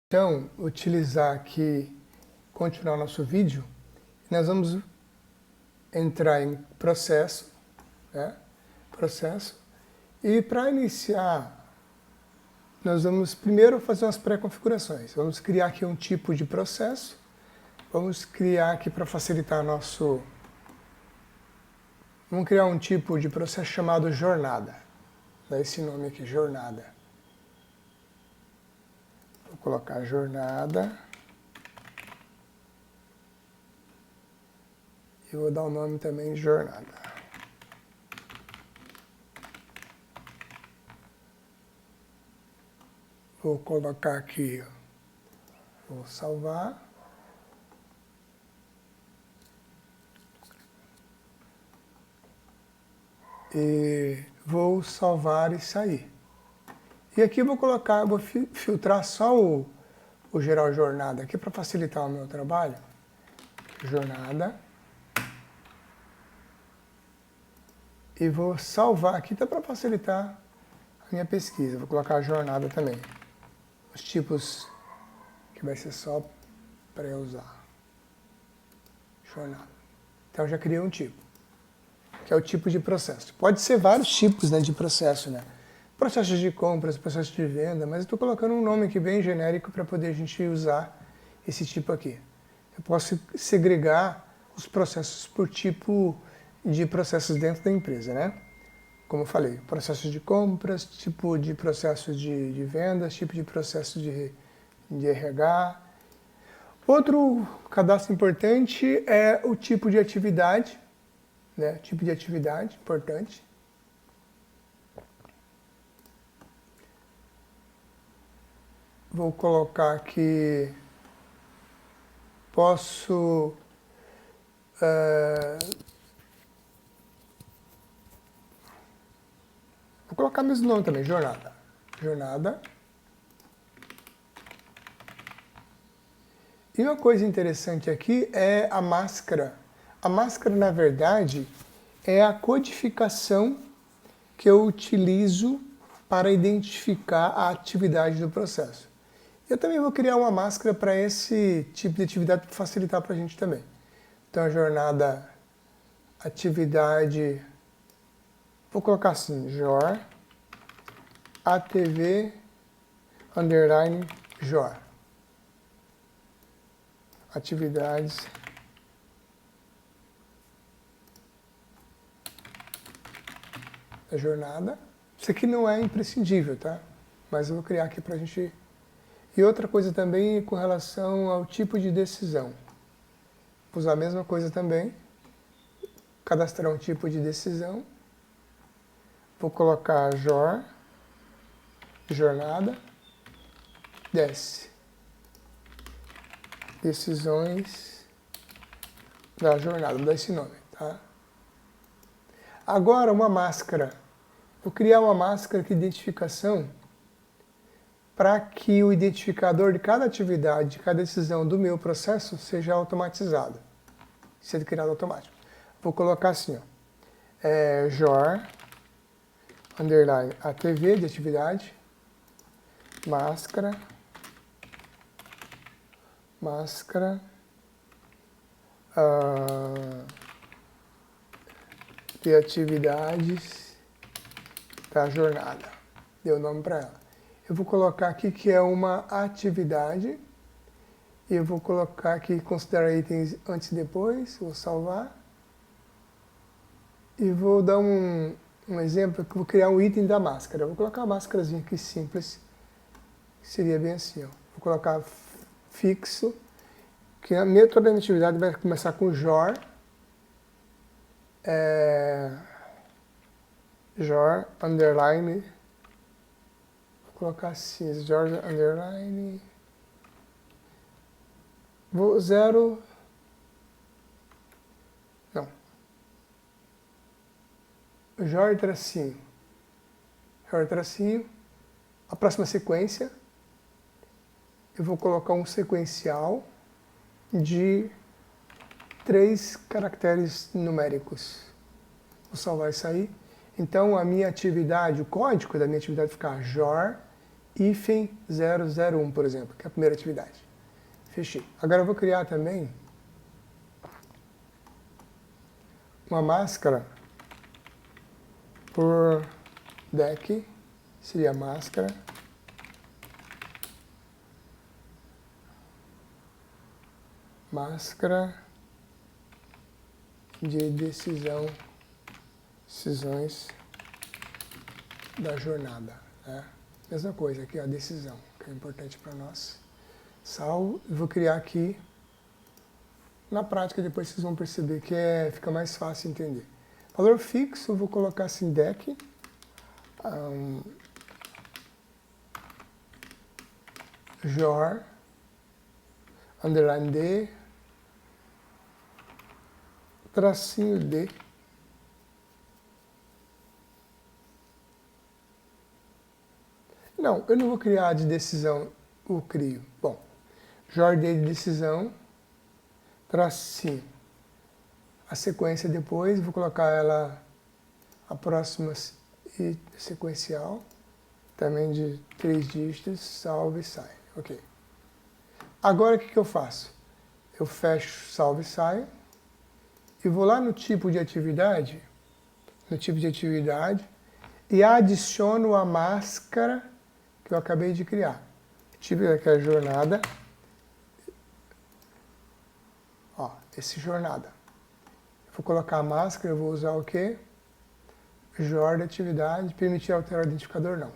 Então, utilizar aqui, continuar nosso vídeo, nós vamos entrar em processo, né? Processo. E para iniciar, nós vamos primeiro fazer umas pré-configurações. Vamos criar aqui um tipo de processo. Vamos criar aqui para facilitar nosso... Vamos criar um tipo de processo chamado jornada. Dá esse nome aqui, jornada. Vou colocar jornada. E vou dar o nome também de jornada. Vou colocar aqui, vou salvar. E vou salvar e sair. E aqui eu vou colocar, vou filtrar só o geral jornada aqui para facilitar o meu trabalho. Jornada. E vou salvar aqui, tá, para facilitar a minha pesquisa. Vou colocar a jornada também. Os tipos que vai ser só para eu usar. Jornada. Então eu já criei um tipo, que é o tipo de processo. Pode ser vários tipos, né, de processo, né? Processos de compras, processos de venda, mas eu estou colocando um nome aqui bem genérico para poder a gente usar esse tipo aqui. Eu posso segregar os processos por tipo de processos dentro da empresa, né? Como eu falei, processos de compras, tipo de processo de vendas, tipo de processo de RH. Outro cadastro importante é o tipo de atividade, né? Tipo de atividade importante. Vou colocar aqui, posso vou colocar mesmo nome também, jornada. Jornada. E uma coisa interessante aqui é a máscara. A máscara, na verdade, é a codificação que eu utilizo para identificar a atividade do processo. Eu também vou criar uma máscara para esse tipo de atividade para facilitar para a gente também. Então, a jornada, atividade, vou colocar assim, jor, atv, underline, jor. Atividades da jornada. Isso aqui não é imprescindível, tá? Mas eu vou criar aqui para a gente... E outra coisa também com relação ao tipo de decisão. Vou usar a mesma coisa também. Cadastrar um tipo de decisão. Vou colocar jornada, desce. Decisões da jornada, vou dar esse nome, tá? Agora uma máscara. Vou criar uma máscara de identificação para que o identificador de cada atividade, de cada decisão do meu processo seja automatizado, seja criado automático. Vou colocar assim, ó, jor, underline, atv de atividade, máscara, de atividades da jornada. Deu nome para ela. Eu vou colocar aqui que é uma atividade. E eu vou colocar aqui, considerar itens antes e depois. Vou salvar. E vou dar um exemplo, que eu vou criar um item da máscara. Eu vou colocar uma máscarazinha aqui simples. Seria bem assim, ó. Vou colocar fixo. Que toda a minha atividade vai começar com jor. Jor, underline. Vou colocar assim, jor, underline. Vou zero. Não. Jor tracinho. Jor tracinho. A próxima sequência. Eu vou colocar um sequencial de 3 caracteres numéricos. Vou salvar isso aí. Então, a minha atividade, o código da minha atividade vai ficar jor, hífen 001, por exemplo, que é a primeira atividade. Fechei. Agora eu vou criar também uma máscara por deck, seria máscara de decisões da jornada, né? Mesma coisa aqui, a decisão, que é importante para nós. Salvo, vou criar aqui. Na prática, depois vocês vão perceber que fica mais fácil entender. Valor fixo, eu vou colocar assim, deck. Jor, underline D, tracinho D. Não, eu não vou criar de decisão, eu crio. Bom, Jor D de decisão, tracinho. A sequência depois, vou colocar ela a próxima e sequencial, também de 3 dígitos, salve e sai. Ok. Agora o que eu faço? Eu fecho salve e sai e vou lá no tipo de atividade, e adiciono a máscara que eu acabei de criar. Tipo daquela jornada. Ó, esse jornada. Vou colocar a máscara, eu vou usar o quê? Jor de atividade, permitir alterar o identificador, não.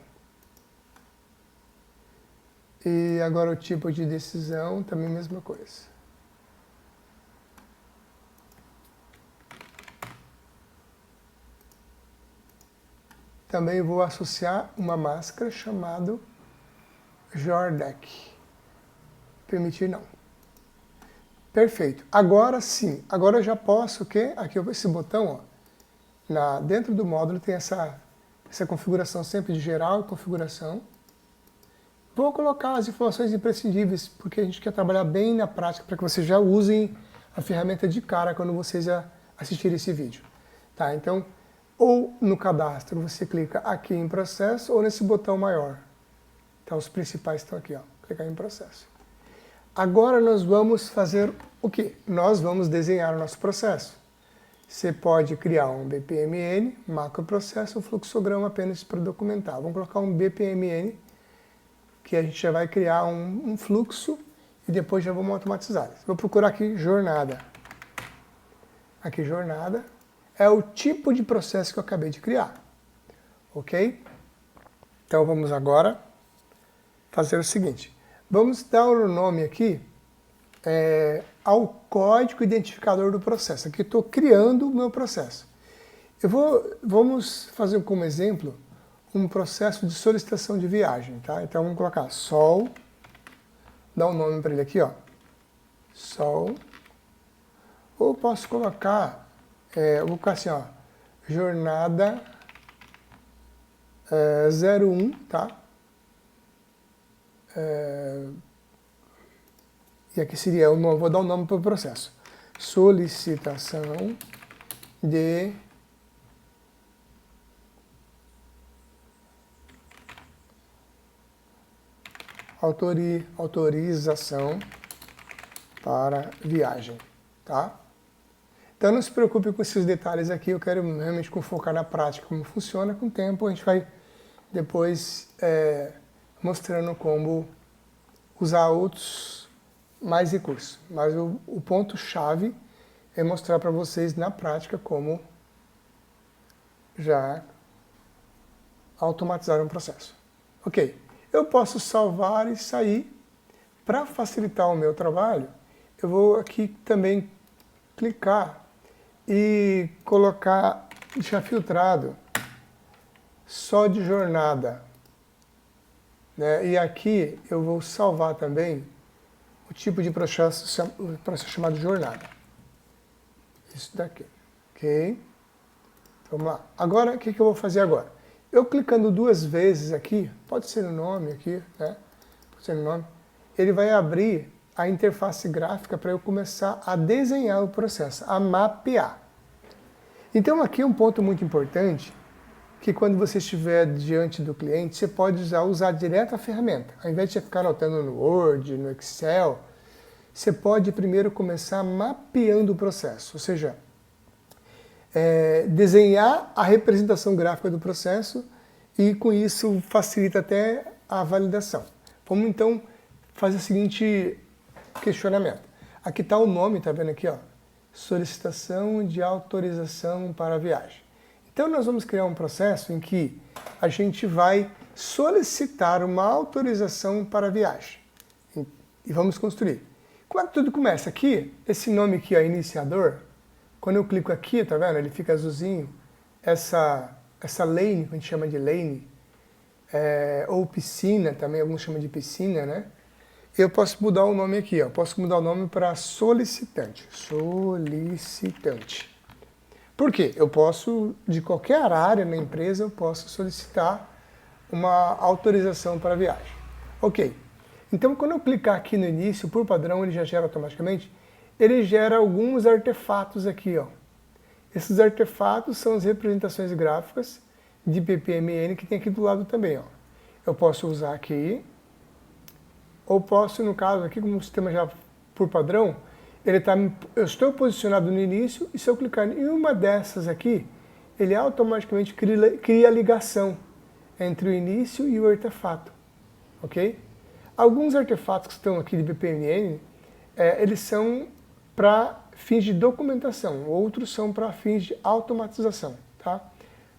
E agora o tipo de decisão, também a mesma coisa. Também vou associar uma máscara chamada JorDeck. Permitir não. Perfeito. Agora sim. Agora eu já posso o quê? Aqui esse botão, ó, dentro do módulo tem essa configuração sempre de geral e configuração. Vou colocar as informações imprescindíveis, porque a gente quer trabalhar bem na prática, para que vocês já usem a ferramenta de cara quando vocês assistirem esse vídeo. Tá? Então, ou no cadastro você clica aqui em processo, ou nesse botão maior. Então, os principais estão aqui, ó. Clicar em processo. Agora nós vamos fazer o quê? Nós vamos desenhar o nosso processo. Você pode criar um BPMN, macroprocesso, um fluxograma apenas para documentar. Vamos colocar um BPMN, que a gente já vai criar um fluxo e depois já vamos automatizar. Vou procurar aqui jornada. Aqui jornada é o tipo de processo que eu acabei de criar. Ok? Então vamos agora fazer o seguinte. Vamos dar o nome aqui ao código identificador do processo. Aqui estou criando o meu processo. Vamos fazer como exemplo um processo de solicitação de viagem. Tá? Então vamos colocar sol, dar um nome para ele aqui, ó, sol, ou posso colocar, vou colocar assim, ó, jornada 01, tá? E aqui seria, vou dar um nome para o processo. Solicitação de autorização para viagem, tá? Então não se preocupe com esses detalhes aqui, eu quero realmente focar na prática como funciona. Com o tempo a gente vai depois mostrando como usar outros mais recursos. Mas o ponto-chave é mostrar para vocês na prática como já automatizar um processo. Ok, eu posso salvar e sair. Para facilitar o meu trabalho, eu vou aqui também clicar e colocar, deixar filtrado só de jornada. Né? E aqui eu vou salvar também o tipo de processo chamado jornada. Isso daqui. Ok? Vamos lá. Agora, o que eu vou fazer agora? Eu clicando 2 vezes aqui, pode ser no nome aqui, né? Pode ser no nome. Ele vai abrir a interface gráfica para eu começar a desenhar o processo, a mapear. Então aqui um ponto muito importante que quando você estiver diante do cliente, você pode usar direto a ferramenta. Ao invés de você ficar anotando no Word, no Excel, você pode primeiro começar mapeando o processo, ou seja, desenhar a representação gráfica do processo e com isso facilita até a validação. Vamos então fazer o seguinte questionamento. Aqui está o nome, tá vendo aqui, ó? Solicitação de autorização para a viagem. Então nós vamos criar um processo em que a gente vai solicitar uma autorização para a viagem. E vamos construir. Como é que tudo começa? Aqui, esse nome aqui, ó, iniciador, quando eu clico aqui, tá vendo? Ele fica azulzinho. Essa lane, que a gente chama de lane, ou piscina, também alguns chamam de piscina, né? Eu posso mudar o nome aqui, ó. Posso mudar o nome para solicitante. Solicitante. Por quê? Eu posso, de qualquer área na empresa, eu posso solicitar uma autorização para a viagem. Ok. Então, quando eu clicar aqui no início, por padrão, ele já gera automaticamente, ele gera alguns artefatos aqui, ó. Esses artefatos são as representações gráficas de BPMN que tem aqui do lado também, ó. Eu posso usar aqui, ou posso, no caso aqui, como o sistema já por padrão, eu estou posicionado no início e se eu clicar em uma dessas aqui, ele automaticamente cria a ligação entre o início e o artefato, ok? Alguns artefatos que estão aqui de BPMN, eles são para fins de documentação, outros são para fins de automatização, tá?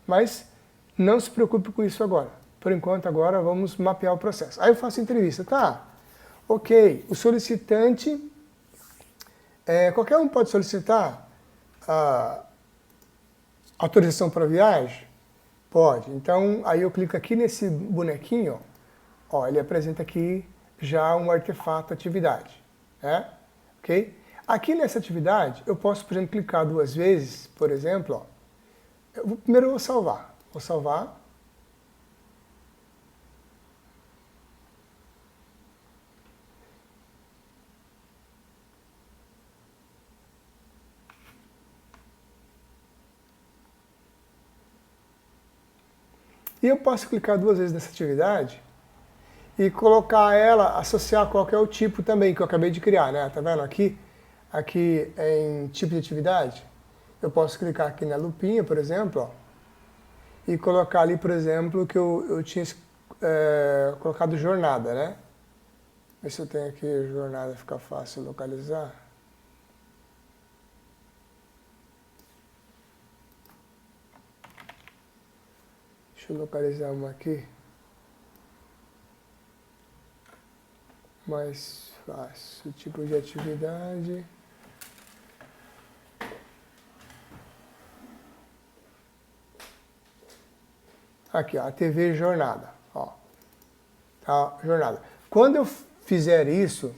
Mas não se preocupe com isso agora. Por enquanto, agora vamos mapear o processo. Aí eu faço entrevista, tá? Ok, o solicitante, qualquer um pode solicitar a autorização para viagem? Pode. Então, aí eu clico aqui nesse bonequinho, ó, ele apresenta aqui já um artefato atividade, né? Ok? Aqui nessa atividade, eu posso, por exemplo, clicar 2 vezes, por exemplo, ó. Primeiro eu vou salvar. Vou salvar. E eu posso clicar 2 vezes nessa atividade e colocar ela, associar a qualquer tipo também que eu acabei de criar, né? Tá vendo aqui? Aqui em tipo de atividade, eu posso clicar aqui na lupinha, por exemplo, ó, e colocar ali, por exemplo, que eu tinha colocado jornada, né? Ver se eu tenho aqui jornada, fica fácil localizar. Deixa eu localizar uma aqui. Mais fácil, tipo de atividade. Aqui, ó, a TV Jornada, ó. Tá, jornada. Quando eu fizer isso,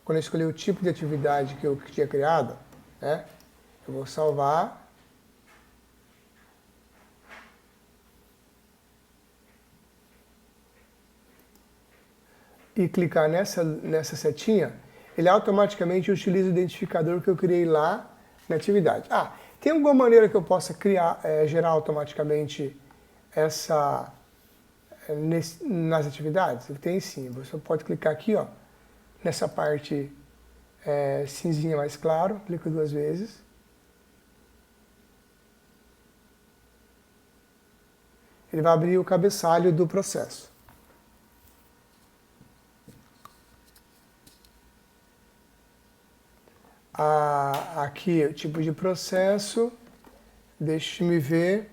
quando eu escolher o tipo de atividade que eu tinha criado, né? Eu vou salvar. E clicar nessa setinha, ele automaticamente utiliza o identificador que eu criei lá na atividade. Ah, tem alguma maneira que eu possa gerar automaticamente nas atividades? Tem sim. Você pode clicar aqui, ó, nessa parte cinzinha mais claro, clica 2 vezes. Ele vai abrir o cabeçalho do processo. Aqui o tipo de processo, deixe-me ver.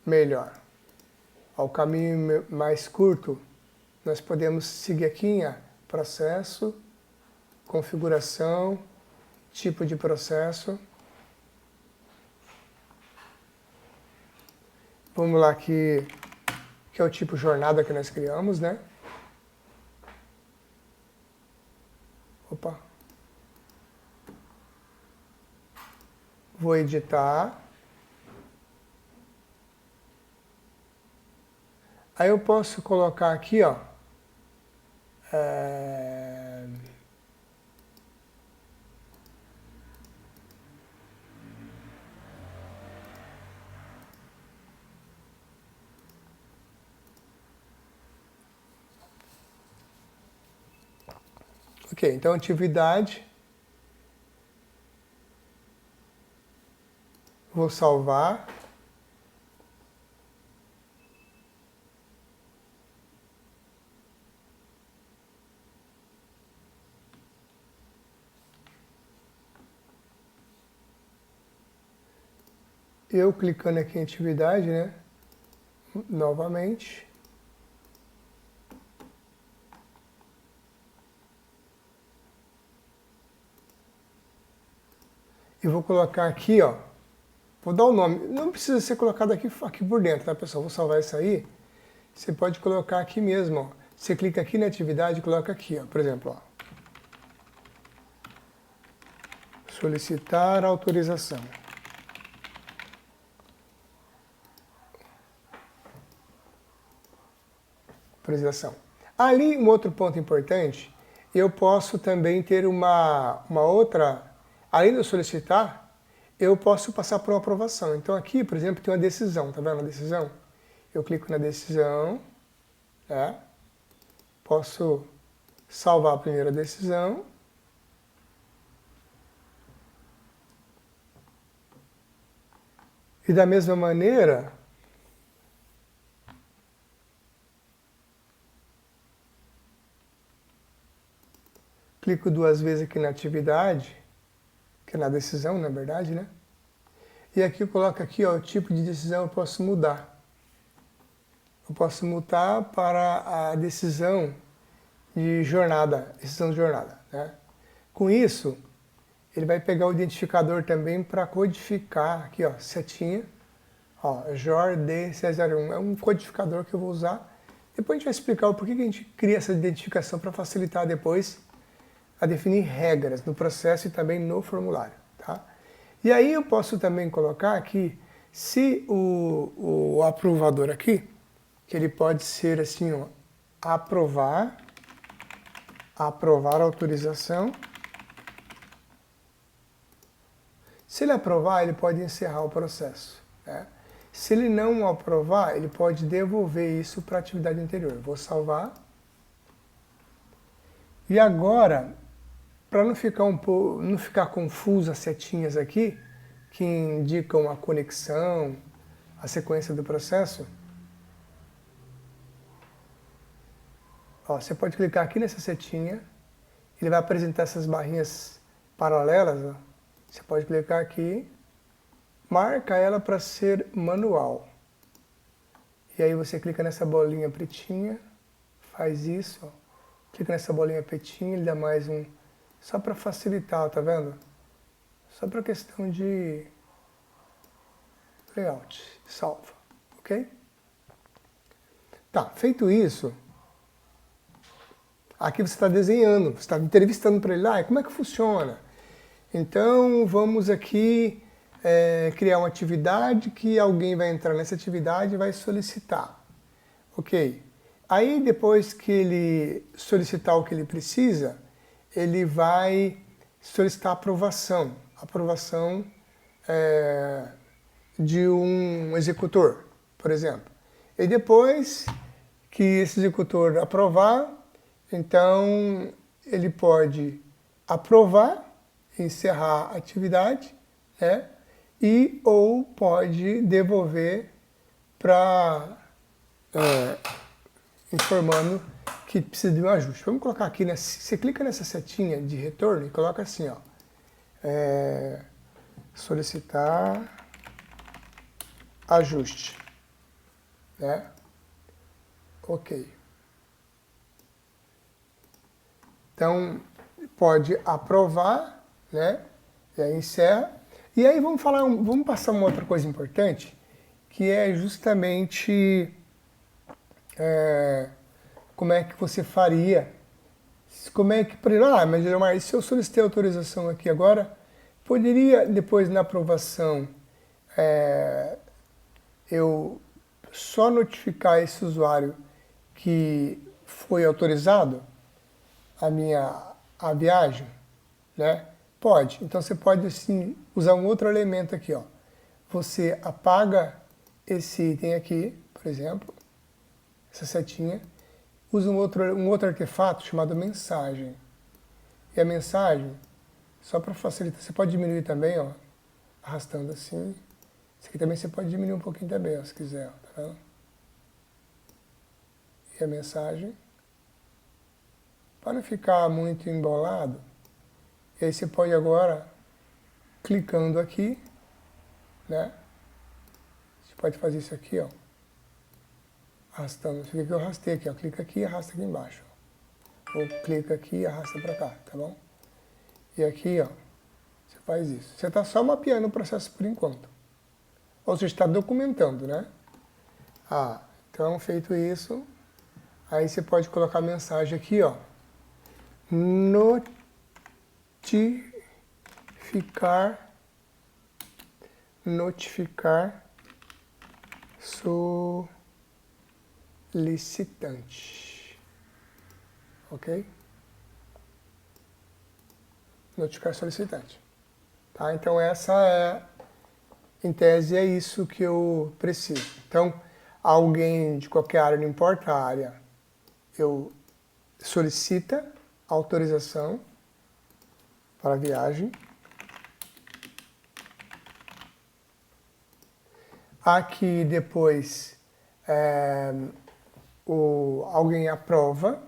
Melhor. Ao caminho mais curto, nós podemos seguir aqui em processo, configuração, tipo de processo. Vamos lá que é o tipo jornada que nós criamos, né? Opa. Vou editar. Aí eu posso colocar aqui, ó, Ok, então atividade. Vou salvar. Eu clicando aqui em atividade, né? Novamente. E vou colocar aqui, ó. Vou dar o nome. Não precisa ser colocado aqui por dentro, tá, pessoal? Vou salvar isso aí. Você pode colocar aqui mesmo, ó. Você clica aqui na atividade e coloca aqui, ó. Por exemplo, ó. Solicitar autorização. Autorização. Ali, um outro ponto importante, eu posso também ter uma outra, além de eu solicitar, eu posso passar por uma aprovação. Então aqui, por exemplo, tem uma decisão, tá vendo a decisão? Eu clico na decisão, né? Posso salvar a primeira decisão. E da mesma maneira, clico duas vezes aqui na atividade, que é na decisão, na verdade, né? E aqui eu coloco aqui, ó, o tipo de decisão eu posso mudar. Eu posso mutar para a decisão de jornada, né? Com isso, ele vai pegar o identificador também para codificar, aqui ó, setinha, ó, JORD-C01, é um codificador que eu vou usar. Depois a gente vai explicar o porquê que a gente cria essa identificação para facilitar depois a definir regras no processo e também no formulário, tá? E aí eu posso também colocar aqui, se o aprovador aqui, que ele pode ser assim, ó, aprovar a autorização. Se ele aprovar, ele pode encerrar o processo, né? Se ele não aprovar, ele pode devolver isso para a atividade anterior. Vou salvar. E agora, para não ficar confuso as setinhas aqui, que indicam a conexão, a sequência do processo, ó, você pode clicar aqui nessa setinha, ele vai apresentar essas barrinhas paralelas, ó. Você pode clicar aqui, marca ela para ser manual. E aí você clica nessa bolinha pretinha, faz isso, ó. Clica nessa bolinha pretinha, ele dá mais um, só para facilitar, tá vendo? Só para questão de layout, salva, ok? Tá, feito isso, aqui você está desenhando, você está entrevistando para ele, como é que funciona? Então, vamos aqui criar uma atividade que alguém vai entrar nessa atividade e vai solicitar. Ok. Aí, depois que ele solicitar o que ele precisa, ele vai solicitar aprovação. Aprovação de um executor, por exemplo. E depois que esse executor aprovar, então ele pode aprovar, encerrar a atividade, né? E ou pode devolver para informando que precisa de um ajuste. Vamos colocar aqui, né? Você clica nessa setinha de retorno e coloca assim, ó, solicitar ajuste, né? Ok. Então pode aprovar, né? E aí encerra. E aí vamos passar uma outra coisa importante, que é justamente como é que você faria, como é que, mas Gilmar, se eu solicitei autorização aqui agora, poderia depois na aprovação eu só notificar esse usuário que foi autorizado a viagem, né? Pode. Então você pode assim usar um outro elemento aqui, ó. Você apaga esse item aqui, por exemplo, essa setinha, usa um outro artefato chamado mensagem. E a mensagem, só para facilitar, você pode diminuir também, ó, arrastando assim. Esse aqui também você pode diminuir um pouquinho também, ó, se quiser, ó, tá vendo? E a mensagem, para não ficar muito embolado, e aí você pode agora, clicando aqui, né? Você pode fazer isso aqui, ó, arrastando. Isso aqui que eu arrastei aqui, ó, clica aqui e arrasta aqui embaixo. Ou clica aqui e arrasta para cá, tá bom? E aqui, ó, você faz isso. Você está só mapeando o processo por enquanto. Ou você está documentando, né? Ah, então feito isso, aí você pode colocar a mensagem aqui, ó. Notificar solicitante. Ok? Notificar solicitante. Tá? Então essa é, em tese, é isso que eu preciso. Então, alguém de qualquer área, não importa a área, eu solicita autorização para a viagem. Aqui depois alguém aprova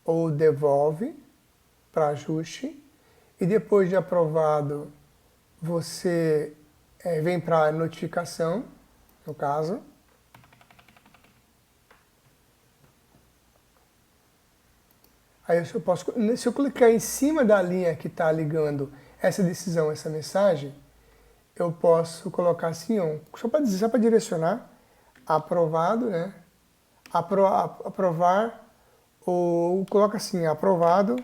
ou devolve para ajuste. E depois de aprovado, você vem para a notificação, no caso. Aí eu posso, se eu clicar em cima da linha que está ligando essa decisão, essa mensagem, eu posso colocar assim, ó, só para direcionar, aprovado, né? Aprovar, ou coloca assim, aprovado,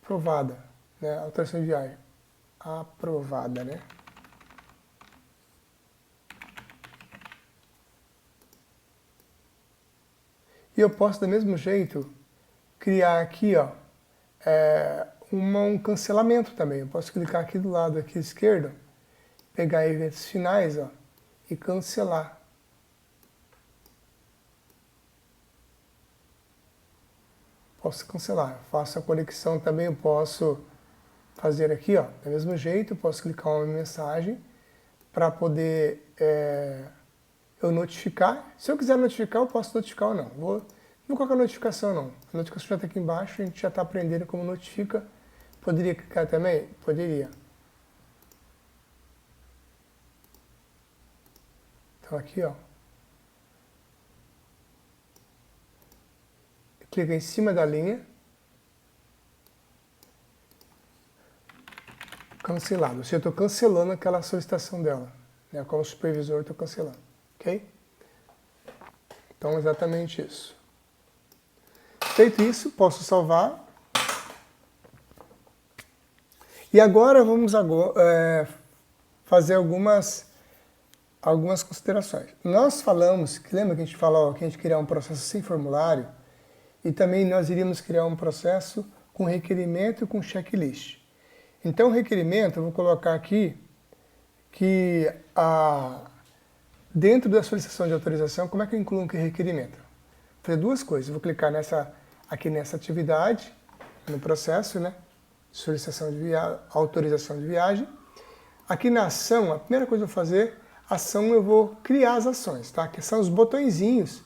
aprovada, né? Alteração de viagem, aprovada, né? E eu posso, do mesmo jeito, criar aqui, ó, um cancelamento também. Eu posso clicar aqui do lado aqui esquerdo, pegar eventos finais, ó, e cancelar. Posso cancelar. Eu faço a conexão também, eu posso fazer aqui, ó, do mesmo jeito, eu posso clicar uma mensagem para poder eu notificar. Se eu quiser notificar, eu posso notificar ou não. Não vou colocar notificação não. A notificação já está aqui embaixo, a gente já está aprendendo como notifica. Poderia clicar também? Poderia. Então aqui, ó. Clica em cima da linha. Cancelado. Se eu estou cancelando aquela solicitação dela, né? Como supervisor, eu estou cancelando. Ok? Então, exatamente isso. Feito isso, posso salvar. E agora vamos fazer algumas considerações. Nós falamos, lembra que a gente falou que a gente criar um processo sem formulário e também nós iríamos criar um processo com requerimento e com checklist. Então, o requerimento, eu vou colocar aqui que dentro da solicitação de autorização, como é que eu incluo um requerimento? Vou fazer duas coisas. Eu vou clicar aqui nessa atividade, no processo, né? Solicitação de viagem, autorização de viagem. Aqui na ação, a primeira coisa que eu vou fazer, ação, eu vou criar as ações, tá? Que são os botõezinhos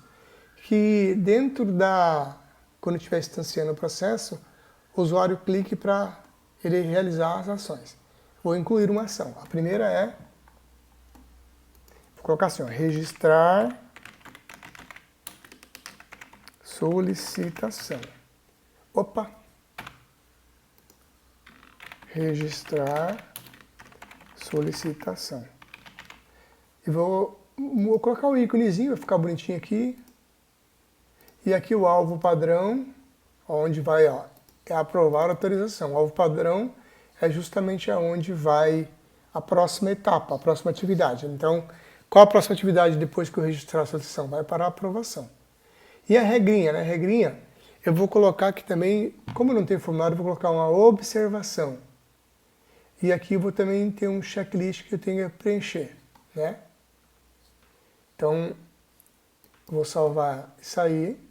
que dentro quando estiver instanciando o processo, o usuário clique para ele realizar as ações. Vou incluir uma ação. A primeira vou colocar assim, ó, registrar solicitação. Opa! Registrar solicitação. E vou colocar o íconezinho, vai ficar bonitinho aqui. E aqui o alvo padrão, onde vai, ó, é aprovar a autorização. O alvo padrão é justamente aonde vai a próxima etapa, a próxima atividade. Então, qual a próxima atividade depois que eu registrar a solicitação? Vai para a aprovação. E a regrinha, né? A regrinha, eu vou colocar aqui também, como não tem formulário, eu vou colocar uma observação. E aqui eu vou também ter um checklist que eu tenho que preencher, né? Então, vou salvar isso aí.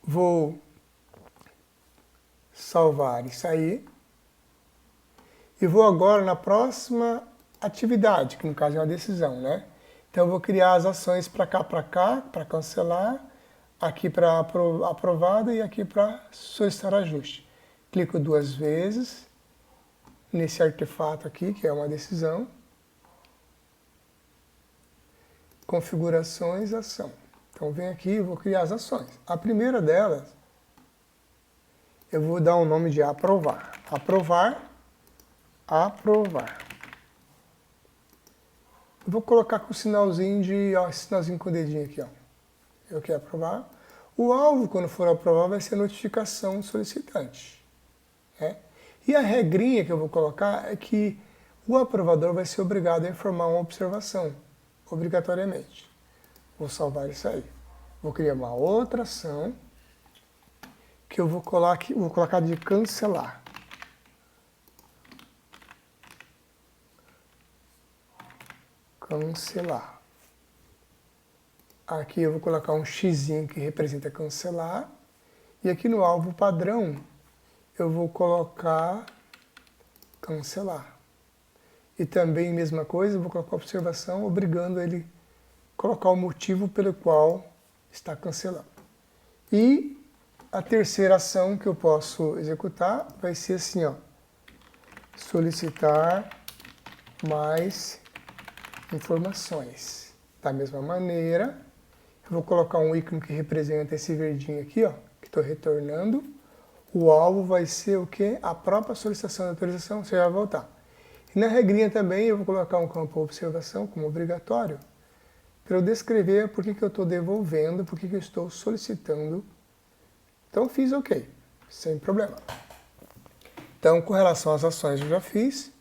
Vou salvar e sair. E vou agora na próxima atividade, que no caso é uma decisão, né? Então eu vou criar as ações para cá, para cancelar, aqui para aprovada e aqui para solicitar ajuste. Clico 2 vezes nesse artefato aqui, que é uma decisão. Configurações, ação. Então vem aqui e vou criar as ações. A primeira delas, eu vou dar um nome de aprovar. Aprovar. Eu vou colocar com o sinalzinho de, ó, esse sinalzinho com o dedinho aqui, ó. Eu quero aprovar. O alvo, quando for aprovar, vai ser a notificação do solicitante, né? E a regrinha que eu vou colocar é que o aprovador vai ser obrigado a informar uma observação, obrigatoriamente. Vou salvar isso aí. Vou criar uma outra ação que eu vou colocar de cancelar. Cancelar. Aqui eu vou colocar um xizinho que representa cancelar. E aqui no alvo padrão eu vou colocar cancelar. E também, mesma coisa, eu vou colocar observação, obrigando ele a colocar o motivo pelo qual está cancelando. E a terceira ação que eu posso executar vai ser assim, ó. Solicitar mais informações. Da mesma maneira, eu vou colocar um ícone que representa esse verdinho aqui, ó, que estou retornando. O alvo vai ser o quê? A própria solicitação de autorização, você vai voltar. E na regrinha também eu vou colocar um campo observação como obrigatório, para eu descrever por que eu estou devolvendo, por que eu estou solicitando. Então fiz OK, sem problema. Então com relação às ações eu já fiz.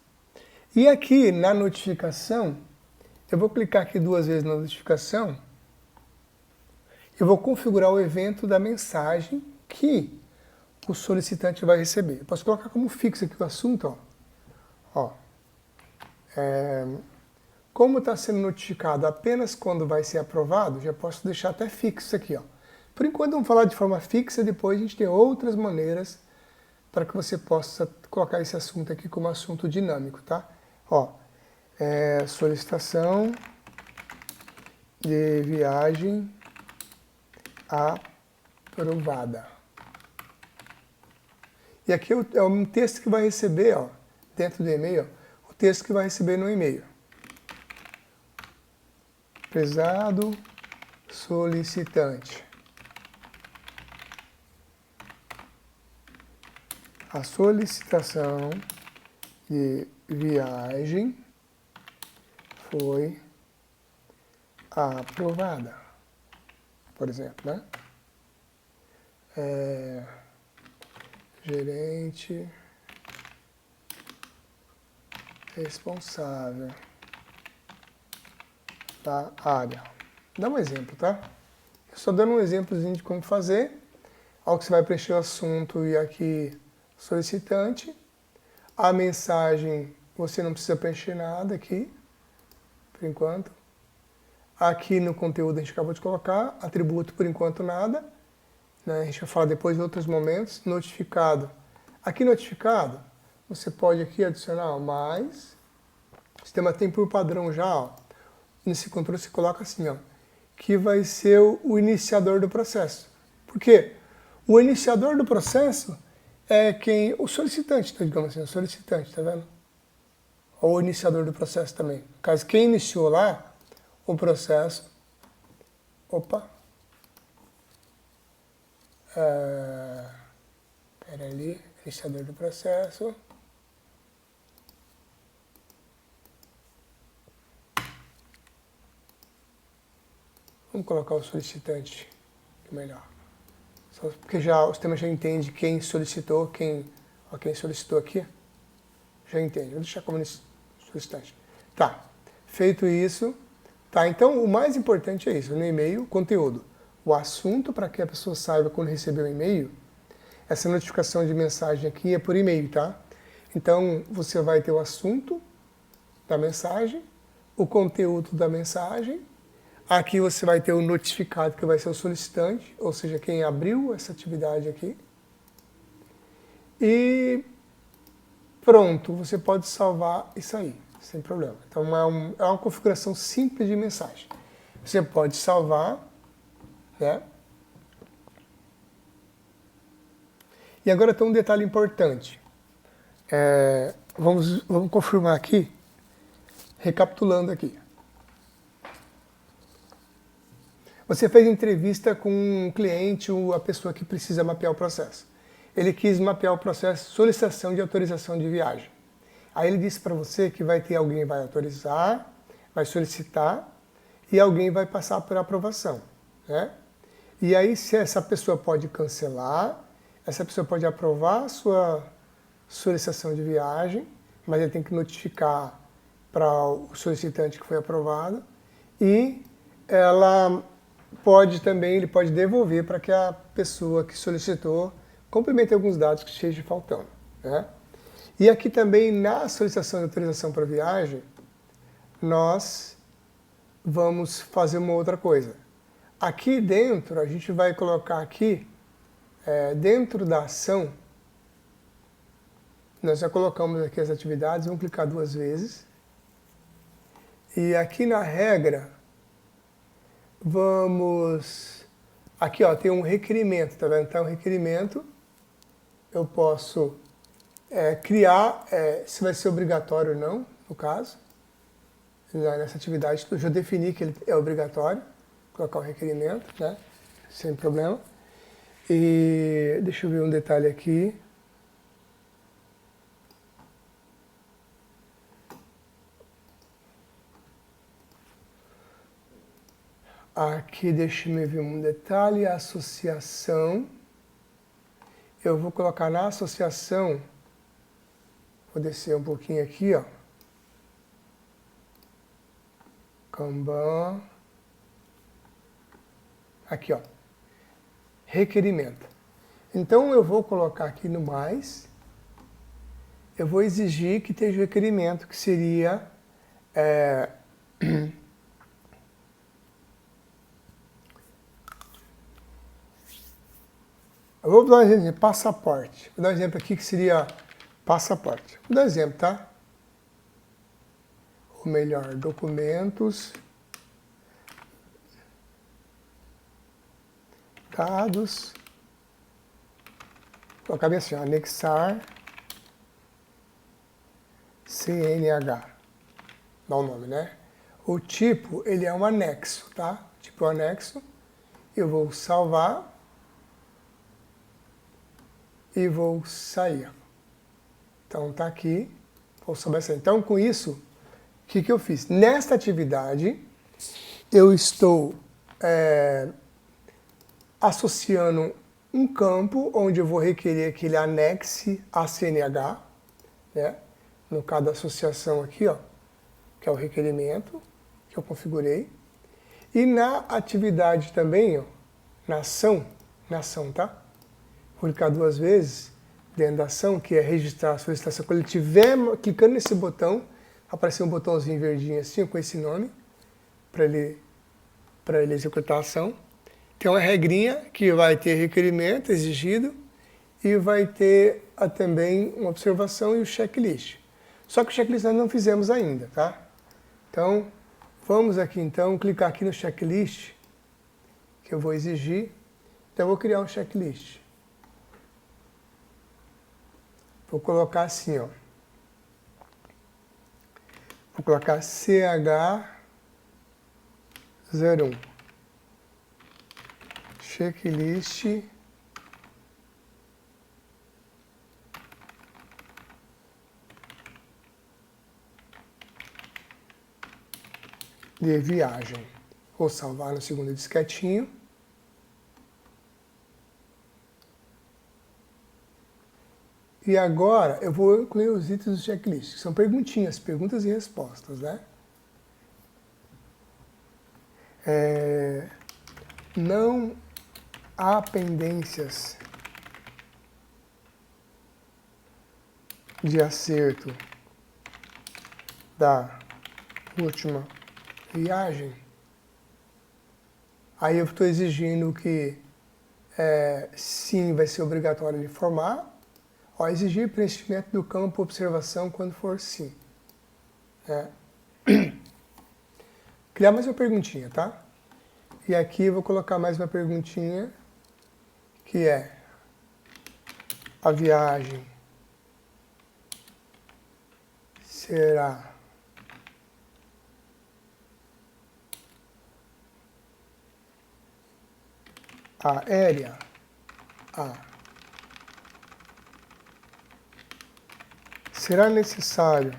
E aqui na notificação, eu vou clicar aqui 2 vezes na notificação. Eu vou configurar o evento da mensagem que o solicitante vai receber. Eu posso colocar como fixo aqui o assunto, ó. Como está sendo notificado apenas quando vai ser aprovado, já posso deixar até fixo aqui, ó. Por enquanto vamos falar de forma fixa, depois a gente tem outras maneiras para que você possa colocar esse assunto aqui como assunto dinâmico, tá? Ó, solicitação de viagem aprovada. E aqui é um texto que vai receber, ó, dentro do e-mail, ó, o texto que vai receber no e-mail. Prezado solicitante, a solicitação de viagem foi aprovada, por exemplo, né? Gerente responsável da área. Dá um exemplo, tá? Eu só dando um exemplozinho de como fazer. Ao que você vai preencher o assunto e aqui solicitante. A mensagem, você não precisa preencher nada aqui, por enquanto. Aqui no conteúdo a gente acabou de colocar, atributo por enquanto nada. Né? A gente vai falar depois em outros momentos. Notificado. Aqui notificado, você pode aqui adicionar mais. O sistema tem por padrão já, ó, nesse controle você coloca assim, ó, que vai ser o iniciador do processo. Por quê? O iniciador do processo é quem, o solicitante, tá, digamos assim, o solicitante, tá vendo? Ou o iniciador do processo também. No caso, quem iniciou lá o processo, opa, pera ali, iniciador do processo, vamos colocar o solicitante, que é melhor. Porque já, o sistema já entende quem solicitou, quem solicitou aqui, já entende. Vou deixar como solicitante. Tá, feito isso, tá, então o mais importante é isso, no e-mail, conteúdo. O assunto para que a pessoa saiba quando receber o e-mail, essa notificação de mensagem aqui é por e-mail, tá? Então você vai ter o assunto da mensagem, o conteúdo da mensagem. Aqui você vai ter o notificado, que vai ser o solicitante, ou seja, quem abriu essa atividade aqui. e pronto, você pode salvar e sair, sem problema. Então é uma configuração simples de mensagem. Você pode salvar, né? E agora tem um detalhe importante. Vamos confirmar aqui, recapitulando aqui. Você fez entrevista com um cliente ou a pessoa que precisa mapear o processo. Ele quis mapear o processo de solicitação de autorização de viagem. Aí ele disse para você que vai ter alguém que vai autorizar, vai solicitar e alguém vai passar por aprovação, né? E aí se essa pessoa pode cancelar, essa pessoa pode aprovar a sua solicitação de viagem, mas ele tem que notificar para o solicitante que foi aprovado e ele pode devolver para que a pessoa que solicitou complemente alguns dados que estejam faltando, né? E aqui também na solicitação de autorização para viagem, nós vamos fazer uma outra coisa. Aqui dentro, a gente vai colocar aqui, dentro da ação, nós já colocamos aqui as atividades, vamos clicar 2 vezes. E aqui na regra, aqui ó, tem um requerimento, tá vendo? Então, requerimento, eu posso criar, se vai ser obrigatório ou não, no caso. Nessa atividade, eu já defini que ele é obrigatório, colocar o requerimento, né? Sem problema. E deixa eu ver um detalhe aqui. Aqui, deixa eu ver um detalhe, a associação. Eu vou colocar na associação, vou descer um pouquinho aqui, ó. Kanban. Aqui, ó. Requerimento. Então, eu vou colocar aqui no mais. Eu vou exigir que esteja o requerimento, que seria... Eu vou dar um exemplo de passaporte. Vou dar um exemplo aqui que seria passaporte. Vou dar um exemplo, tá? Ou melhor, documentos, dados, vou colocar bem assim, anexar, CNH, dá o nome, né? O tipo, ele é um anexo, tá? Tipo anexo, eu vou salvar e vou sair. Então tá aqui, vou salvar essa. Então com isso, o que eu fiz? Nesta atividade, eu estou associando um campo onde eu vou requerer que ele anexe a CNH, né? No caso da associação aqui, ó, que é o requerimento que eu configurei. E na atividade também, ó, na ação, tá? Vou clicar 2 vezes dentro da ação, que é registrar a solicitação. Quando ele estiver clicando nesse botão, aparecer um botãozinho verdinho assim, com esse nome, para ele executar a ação. Tem uma regrinha que vai ter requerimento exigido e vai ter também uma observação e o checklist. Só que o checklist nós não fizemos ainda, tá? Então, vamos aqui então, clicar aqui no checklist, que eu vou exigir. Então, eu vou criar um checklist. Vou colocar assim, ó. Vou colocar CH01. Checklist de viagem. Vou salvar no segundo disquetinho. E agora eu vou incluir os itens do checklist, que são perguntinhas, perguntas e respostas, né? Não há pendências de acerto da última viagem. Aí eu estou exigindo que sim, vai ser obrigatório informar. Ó, exigir preenchimento do campo observação quando for sim. Criar mais uma perguntinha, tá? E aqui eu vou colocar mais uma perguntinha, que é: a viagem será aérea? Será necessário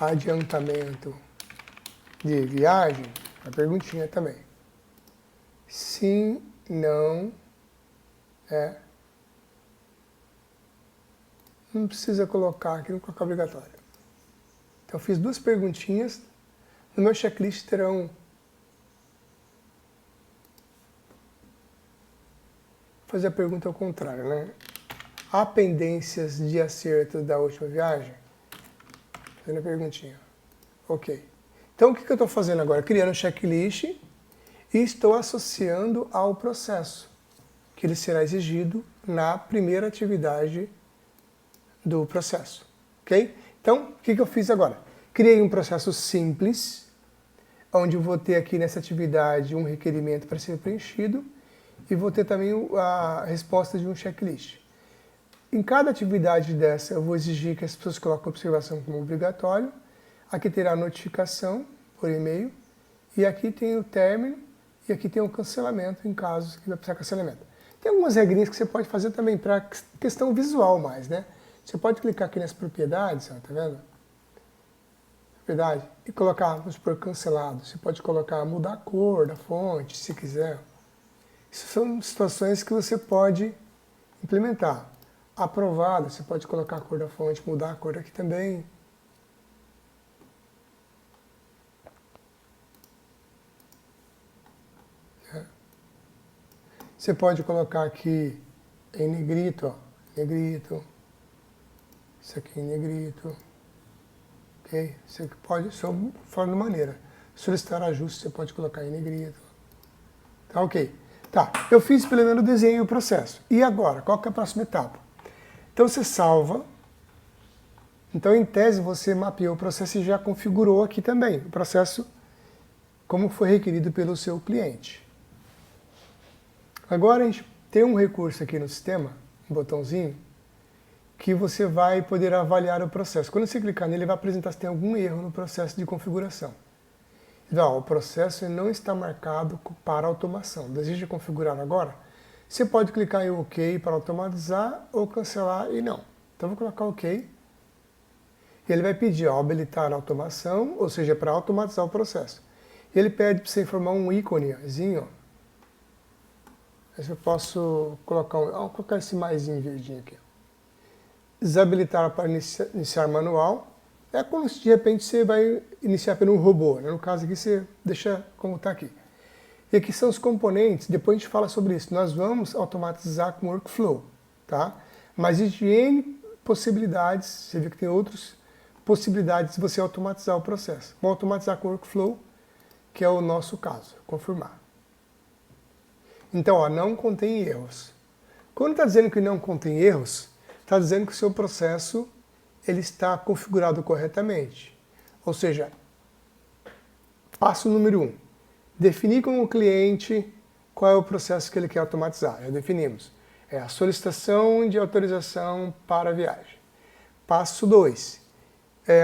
adiantamento de viagem? A perguntinha também. Sim, não, não precisa colocar aqui, não colocar obrigatório. Então, eu fiz duas perguntinhas. No meu checklist terão... fazer a pergunta ao contrário, né? Há pendências de acerto da última viagem? Fazendo a perguntinha. Ok. Então, o que eu estou fazendo agora? Criando um checklist e estou associando ao processo, que ele será exigido na primeira atividade do processo. Ok? Então, o que eu fiz agora? Criei um processo simples, onde eu vou ter aqui nessa atividade um requerimento para ser preenchido e vou ter também a resposta de um checklist. Em cada atividade dessa, eu vou exigir que as pessoas coloquem observação como obrigatório. Aqui terá a notificação por e-mail. E aqui tem o término. E aqui tem o cancelamento, em casos que vai precisar de cancelamento. Tem algumas regrinhas que você pode fazer também para questão visual mais, né? Você pode clicar aqui nas propriedades, ó, tá vendo? Propriedade. E colocar, vamos supor, cancelado. Você pode colocar, mudar a cor da fonte, se quiser. Isso são situações que você pode implementar. Aprovado, você pode colocar a cor da fonte, mudar a cor aqui também. Você pode colocar aqui em negrito, ó, negrito. Isso aqui em negrito. Ok? Você pode, de forma maneira. Solicitar ajuste, você pode colocar em negrito. Tá ok. Tá, eu fiz pelo menos o desenho e o processo. E agora, qual que é a próxima etapa? Então você salva. Então, em tese, você mapeou o processo e já configurou aqui também o processo como foi requerido pelo seu cliente. Agora a gente tem um recurso aqui no sistema, um botãozinho, que você vai poder avaliar o processo. Quando você clicar nele, ele vai apresentar se tem algum erro no processo de configuração. Então, o processo não está marcado para automação. Deseja configurar agora? Você pode clicar em OK para automatizar ou cancelar e não. Então, vou colocar OK. E ele vai pedir habilitar a automação, ou seja, para automatizar o processo. E ele pede para você informar um íconezinho. Aí eu posso colocar, vou colocar esse maisinho verdinho aqui. Desabilitar para iniciar manual. É como se de repente você vai iniciar pelo robô, né? No caso aqui você deixa como está aqui. E aqui são os componentes, depois a gente fala sobre isso. Nós vamos automatizar com workflow, tá? Mas existe N possibilidades, você vê que tem outras possibilidades de você automatizar o processo. Vamos automatizar com workflow, que é o nosso caso, confirmar. Então, ó, não contém erros. Quando está dizendo que não contém erros, está dizendo que o seu processo ele está configurado corretamente. Ou seja, passo número 1. Definir com o cliente qual é o processo que ele quer automatizar. Já definimos. É a solicitação de autorização para a viagem. Passo 2.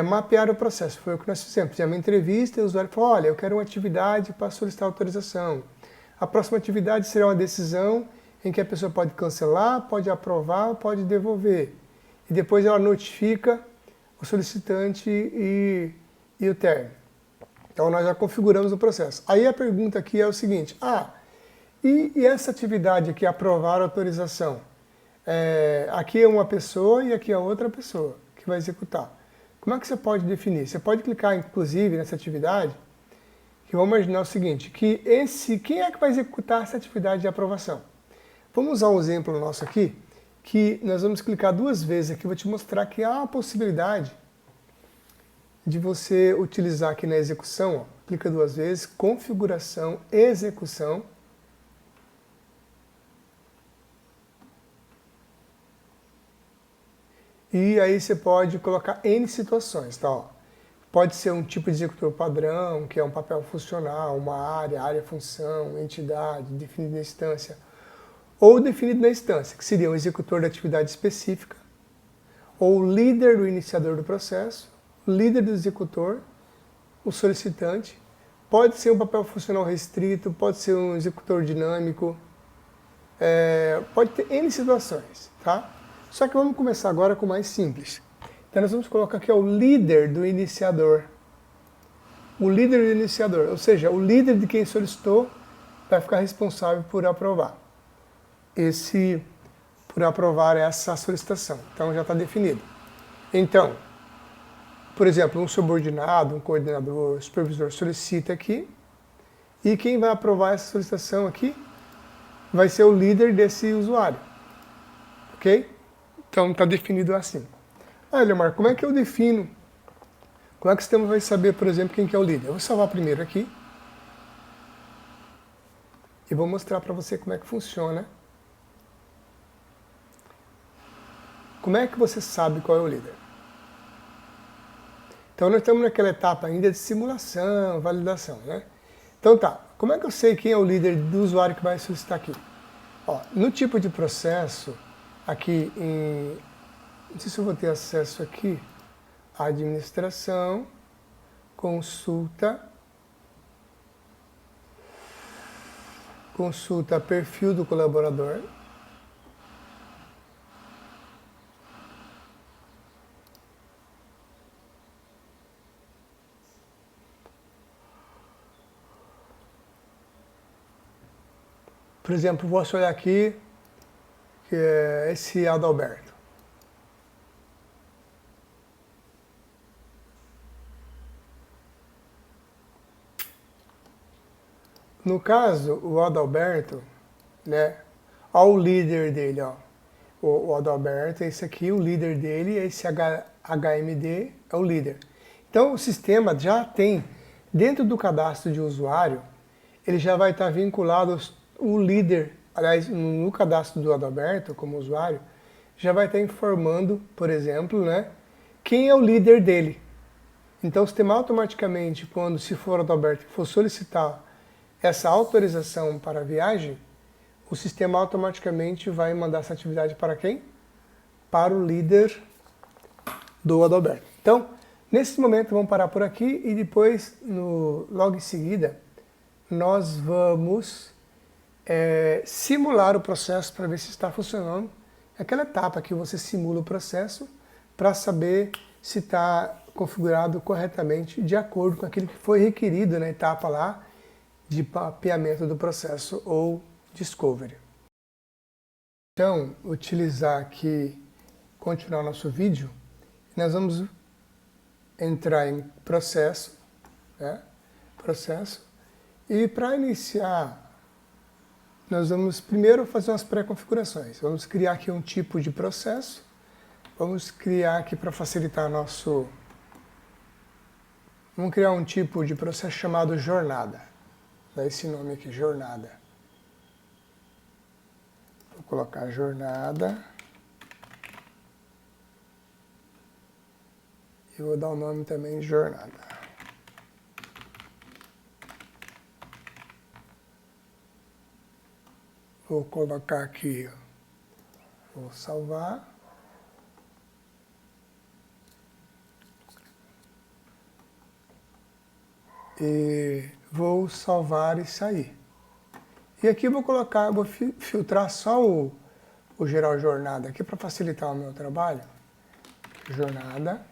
Mapear o processo. Foi o que nós fizemos. Fizemos uma entrevista e o usuário falou, olha, eu quero uma atividade para solicitar autorização. A próxima atividade será uma decisão em que a pessoa pode cancelar, pode aprovar, pode devolver. E depois ela notifica o solicitante e o término. Então nós já configuramos o processo. Aí a pergunta aqui é o seguinte, e essa atividade aqui, aprovar a autorização? Aqui é uma pessoa e aqui é outra pessoa que vai executar. Como é que você pode definir? Você pode clicar, inclusive, nessa atividade, que vamos imaginar o seguinte, quem é que vai executar essa atividade de aprovação? Vamos usar um exemplo nosso aqui, que nós vamos clicar 2 vezes aqui, vou te mostrar que há uma possibilidade de você utilizar aqui na execução, ó, clica 2 vezes, configuração, execução. E aí você pode colocar N situações, tá? Ó, pode ser um tipo de executor padrão, que é um papel funcional, uma área, função, entidade, definido na instância, ou definido na instância, que seria um executor da atividade específica, ou líder do iniciador do processo, líder do executor, o solicitante, pode ser um papel funcional restrito, pode ser um executor dinâmico, pode ter N situações, tá? Só que vamos começar agora com o mais simples. Então nós vamos colocar aqui o líder do iniciador. O líder do iniciador, ou seja, o líder de quem solicitou vai ficar responsável por aprovar. Por aprovar essa solicitação. Então já está definido. Então, por exemplo, um subordinado, um coordenador, um supervisor solicita aqui, e quem vai aprovar essa solicitação aqui vai ser o líder desse usuário. Ok? Então está definido assim. Ah, Leomar, como é que eu defino? Como é que o sistema vai saber, por exemplo, quem que é o líder? Eu vou salvar primeiro aqui. E vou mostrar para você como é que funciona. Como é que você sabe qual é o líder? Então nós estamos naquela etapa ainda de simulação, validação, né? Então tá, como é que eu sei quem é o líder do usuário que vai solicitar aqui? Ó, no tipo de processo, aqui em... Não sei se eu vou ter acesso aqui. Administração, consulta perfil do colaborador. Por exemplo, vou olhar aqui, que é esse Adalberto. No caso, o Adalberto, né? Olha o líder dele, ó. O Adalberto é esse aqui, o líder dele, esse HMD é o líder. Então o sistema já tem, dentro do cadastro de usuário, ele já vai estar vinculado o líder, aliás, no cadastro do Adalberto, como usuário, já vai estar informando, por exemplo, né, quem é o líder dele. Então o sistema automaticamente, quando se for o Adalberto que for solicitar essa autorização para a viagem, o sistema automaticamente vai mandar essa atividade para quem? Para o líder do Adalberto. Então, nesse momento, vamos parar por aqui e depois, logo em seguida, nós vamos simular o processo para ver se está funcionando. É aquela etapa que você simula o processo para saber se está configurado corretamente de acordo com aquilo que foi requerido na etapa lá de mapeamento do processo ou discovery. Então, utilizar aqui, continuar nosso vídeo, nós vamos entrar em processo, né? Processo, e para iniciar, nós vamos primeiro fazer umas pré-configurações. Vamos criar aqui um tipo de processo, vamos criar aqui para facilitar nosso... Vamos criar um tipo de processo chamado jornada. Dá esse nome aqui, jornada. Vou colocar jornada. E vou dar o nome também de jornada. Vou colocar aqui, vou salvar. E vou salvar e sair. E aqui eu vou colocar, vou filtrar só o geral jornada aqui para facilitar o meu trabalho. Jornada.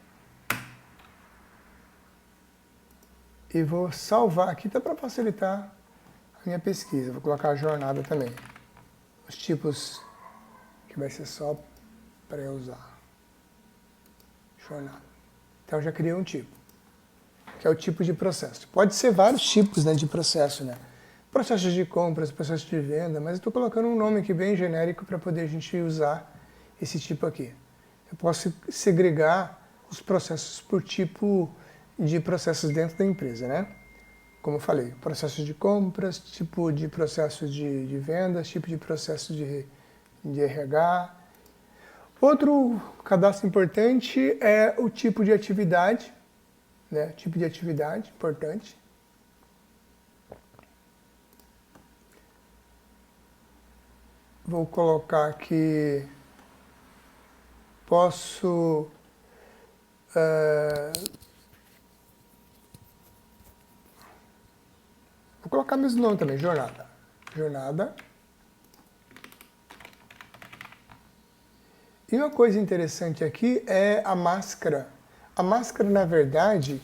E vou salvar aqui para facilitar a minha pesquisa. Vou colocar a jornada também. Os tipos que vai ser só para eu usar. Jornada. Então eu já criei um tipo, que é o tipo de processo. Pode ser vários tipos, né, de processo, né? Processos de compras, processos de venda, mas eu estou colocando um nome aqui bem genérico para poder a gente usar esse tipo aqui. Eu posso segregar os processos por tipo de processos dentro da empresa, né? Como eu falei, processos de compras, tipo de processo de vendas, tipo de processo de RH. Outro cadastro importante é o tipo de atividade, né? Tipo de atividade importante. Vou colocar aqui, posso vou colocar mesmo nome também, jornada. Jornada. E uma coisa interessante aqui é a máscara. A máscara, na verdade,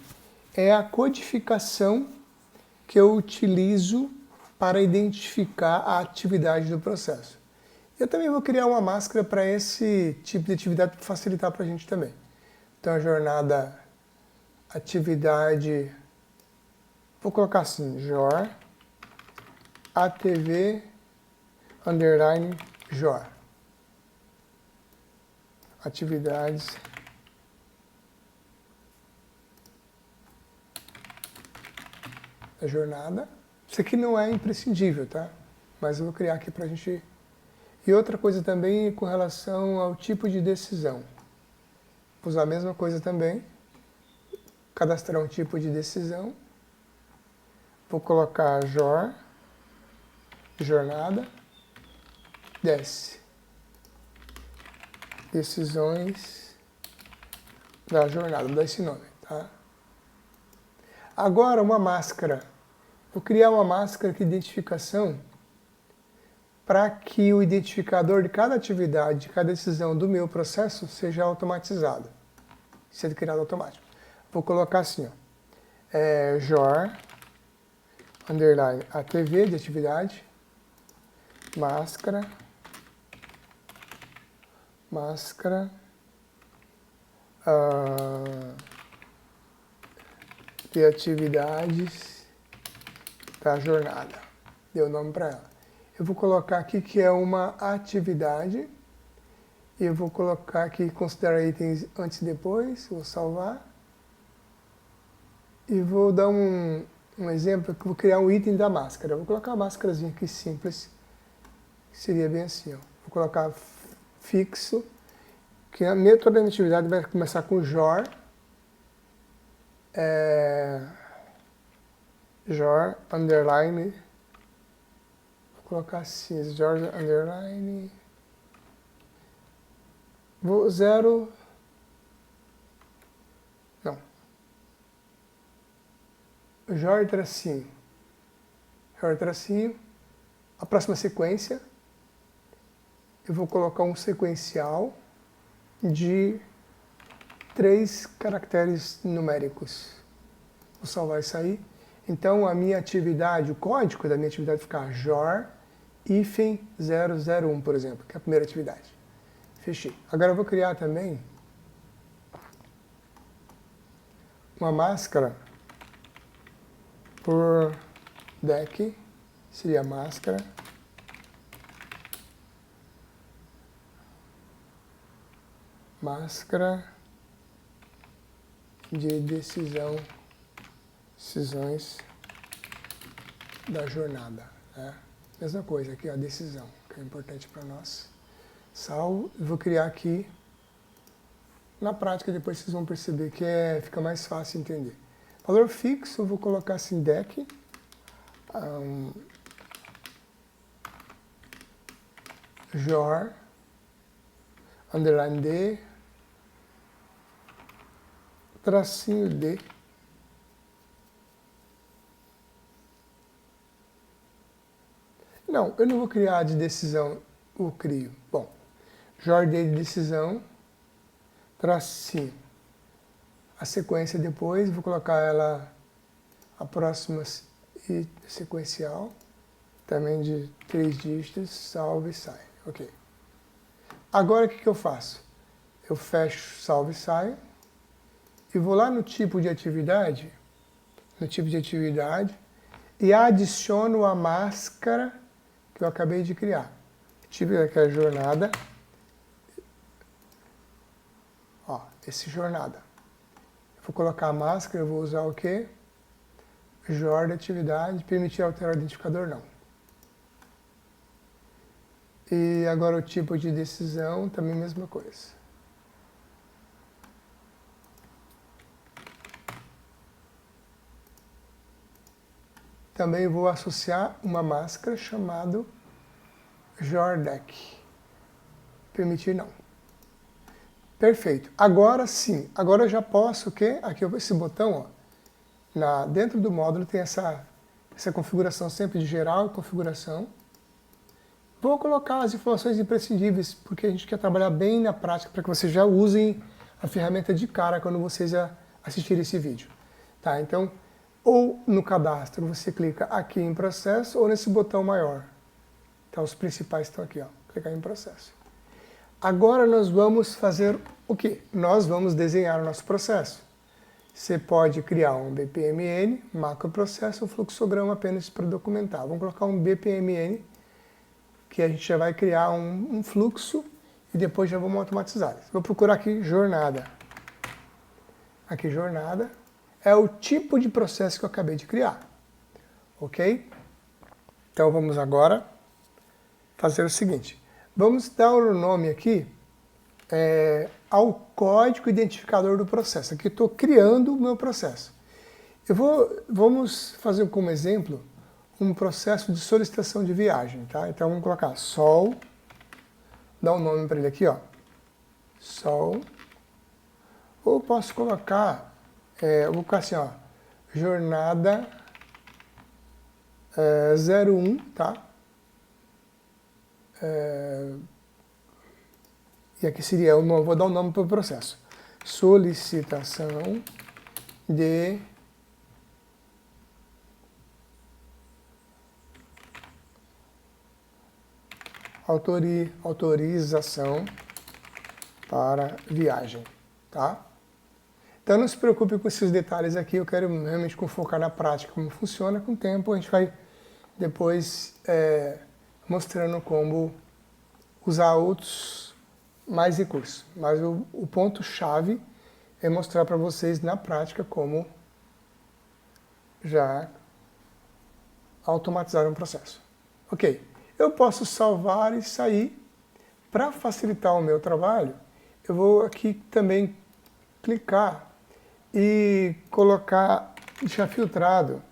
é a codificação que eu utilizo para identificar a atividade do processo. Eu também vou criar uma máscara para esse tipo de atividade para facilitar para a gente também. Então, a jornada, atividade, vou colocar assim, jor, atv, underline, jor. Atividades da jornada. Isso aqui não é imprescindível, tá? Mas eu vou criar aqui para a gente... E outra coisa também com relação ao tipo de decisão. Vou usar a mesma coisa também. Cadastrar um tipo de decisão. Vou colocar jornada, desce. Decisões da jornada, vou dar esse nome, tá? Agora, uma máscara. Vou criar uma máscara de identificação para que o identificador de cada atividade, de cada decisão do meu processo seja automatizado, seja criado automático. Vou colocar assim, ó, jor, underline, atv de atividade, máscara, de atividades da jornada. Deu nome para ela. Eu vou colocar aqui que é uma atividade. E eu vou colocar aqui, considera itens antes e depois. Vou salvar. E vou dar um exemplo que eu vou criar um item da máscara. Eu vou colocar uma máscarazinha aqui simples. Que seria bem assim, ó. Vou colocar fixo. Que toda a minha atividade vai começar com jor. Jor, underline, vou colocar assim, jor, underline, vou zero, não, jor tracinho, a próxima sequência, eu vou colocar um sequencial de 3 caracteres numéricos, vou salvar isso aí. Então, a minha atividade, o código da minha atividade vai ficar jor hífen 001, por exemplo, que é a primeira atividade. Fechei. Agora eu vou criar também uma máscara por deck, seria máscara. Máscara de decisões da jornada, né? Mesma coisa aqui, a decisão, que é importante para nós. Salvo, vou criar aqui. Na prática, depois vocês vão perceber que fica mais fácil entender. Valor fixo, eu vou colocar assim, deck. Jor, underline D, tracinho D. Não, eu não vou criar de decisão, eu crio. Bom, jor D de decisão, tracinho. A sequência depois, vou colocar ela a próxima e sequencial, também de 3 dígitos, salve e sai. Ok. Agora o que eu faço? Eu fecho salve e saio e vou lá no tipo de atividade, e adiciono a máscara que eu acabei de criar. Tipo que é a jornada. Ó, esse jornada. Eu vou colocar a máscara, eu vou usar o quê? Jor de atividade, permitir alterar o identificador, não. E agora o tipo de decisão, também a mesma coisa. Também vou associar uma máscara chamada Jordeck. Permitir não. Perfeito. Agora sim. Agora eu já posso o quê? Aqui esse botão, ó, dentro do módulo tem essa configuração sempre de geral e configuração. Vou colocar as informações imprescindíveis, porque a gente quer trabalhar bem na prática para que vocês já usem a ferramenta de cara quando vocês assistirem esse vídeo. Tá? Então, ou no cadastro você clica aqui em processo ou nesse botão maior. Tá? Os principais estão aqui, ó. Clicar em processo. Agora nós vamos fazer o quê? Nós vamos desenhar o nosso processo. Você pode criar um BPMN, macroprocesso, um fluxograma apenas para documentar. Vamos colocar um BPMN, que a gente já vai criar um fluxo e depois já vamos automatizar. Vou procurar aqui jornada. Aqui jornada é o tipo de processo que eu acabei de criar. Ok? Então vamos agora fazer o seguinte. Vamos dar o nome aqui ao código identificador do processo. Aqui estou criando o meu processo. Vamos fazer como exemplo um processo de solicitação de viagem. Tá? Então vamos colocar sol, dar um nome para ele aqui, ó, sol, ou posso colocar, vou colocar assim, ó, jornada 01, tá? E aqui seria, vou dar um nome para o processo. Solicitação de autorização para viagem, tá? Então não se preocupe com esses detalhes aqui, eu quero realmente focar na prática, como funciona. Com o tempo a gente vai depois mostrando como usar outros mais recursos. Mas o ponto-chave é mostrar para vocês na prática como já automatizar um processo. Ok, eu posso salvar e sair. Para facilitar o meu trabalho, eu vou aqui também clicar e colocar, deixar filtrado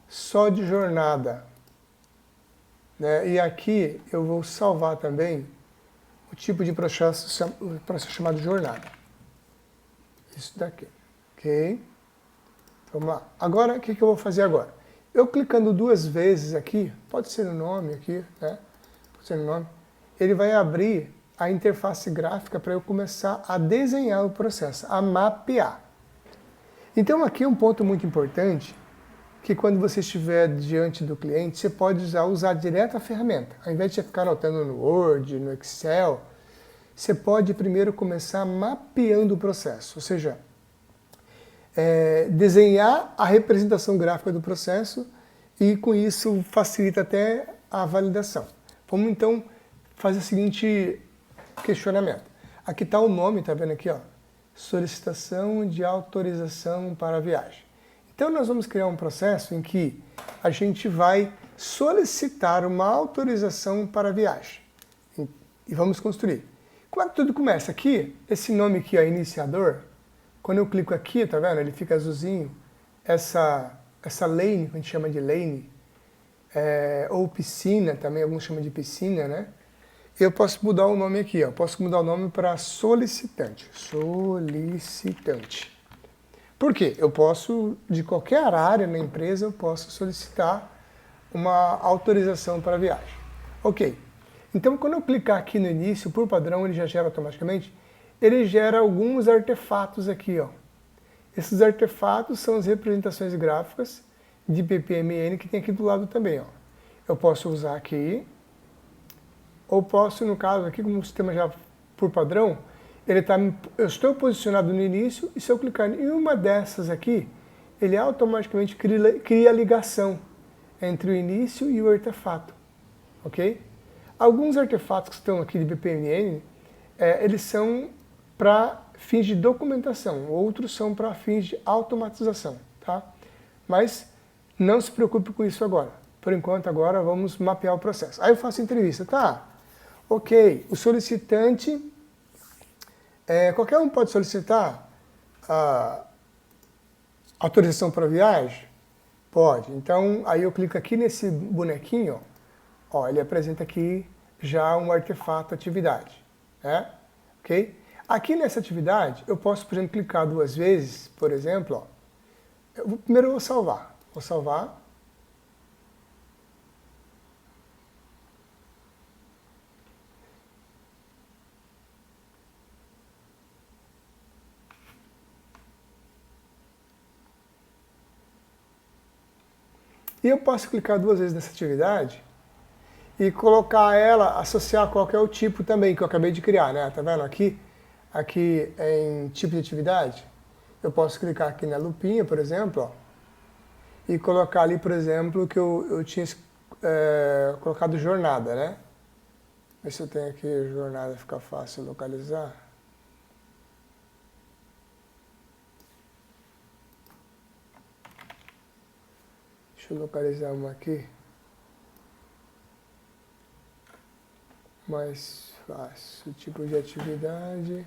só de jornada. Né? E aqui eu vou salvar também o tipo de processo chamado jornada. Isso daqui. Ok? Vamos lá. Agora, o que eu vou fazer agora? Eu clicando duas vezes aqui, pode ser o nome aqui, né? Pode ser o nome. Ele vai abrir a interface gráfica para eu começar a desenhar o processo, a mapear. Então aqui é um ponto muito importante, que quando você estiver diante do cliente, você pode usar direto a ferramenta. Ao invés de ficar anotando no Word, no Excel, você pode primeiro começar mapeando o processo, ou seja, desenhar a representação gráfica do processo e com isso facilita até a validação. Vamos então fazer o seguinte questionamento. Aqui está o nome, tá vendo aqui, ó? Solicitação de autorização para a viagem. Então nós vamos criar um processo em que a gente vai solicitar uma autorização para a viagem. E vamos construir. Como é que tudo começa? Aqui, esse nome aqui, ó, iniciador, quando eu clico aqui, tá vendo? Ele fica azulzinho. Essa lane, que a gente chama de lane, ou piscina, também alguns chamam de piscina, né? Eu posso mudar o nome aqui, ó. Posso mudar o nome para solicitante. Solicitante. Por quê? Eu posso, de qualquer área na empresa, eu posso solicitar uma autorização para viagem. Ok. Então, quando eu clicar aqui no início, por padrão, ele já gera automaticamente, ele gera alguns artefatos aqui, ó. Esses artefatos são as representações gráficas de BPMN que tem aqui do lado também, ó. Eu posso usar aqui, ou posso, no caso aqui, como o sistema já por padrão, eu estou posicionado no início e se eu clicar em uma dessas aqui, ele automaticamente cria a ligação entre o início e o artefato, ok? Alguns artefatos que estão aqui de BPMN, eles são para fins de documentação, outros são para fins de automatização, tá? Mas não se preocupe com isso agora. Por enquanto, agora vamos mapear o processo. Aí eu faço a entrevista. Tá, ok, o solicitante, qualquer um pode solicitar a autorização para viagem? Pode. Então, aí eu clico aqui nesse bonequinho, ó, ele apresenta aqui já um artefato atividade, né? Ok? Aqui nessa atividade, eu posso, por exemplo, clicar 2 vezes, por exemplo, ó. Primeiro eu vou salvar. Vou salvar. E eu posso clicar 2 vezes nessa atividade e colocar ela, associar a qualquer tipo também que eu acabei de criar, né? Tá vendo aqui? Aqui em tipo de atividade. Eu posso clicar aqui na lupinha, por exemplo, ó, e colocar ali, por exemplo, que eu tinha colocado jornada, né? Ver se eu tenho aqui jornada, fica fácil localizar. Deixa eu localizar uma aqui. Mais fácil, tipo de atividade.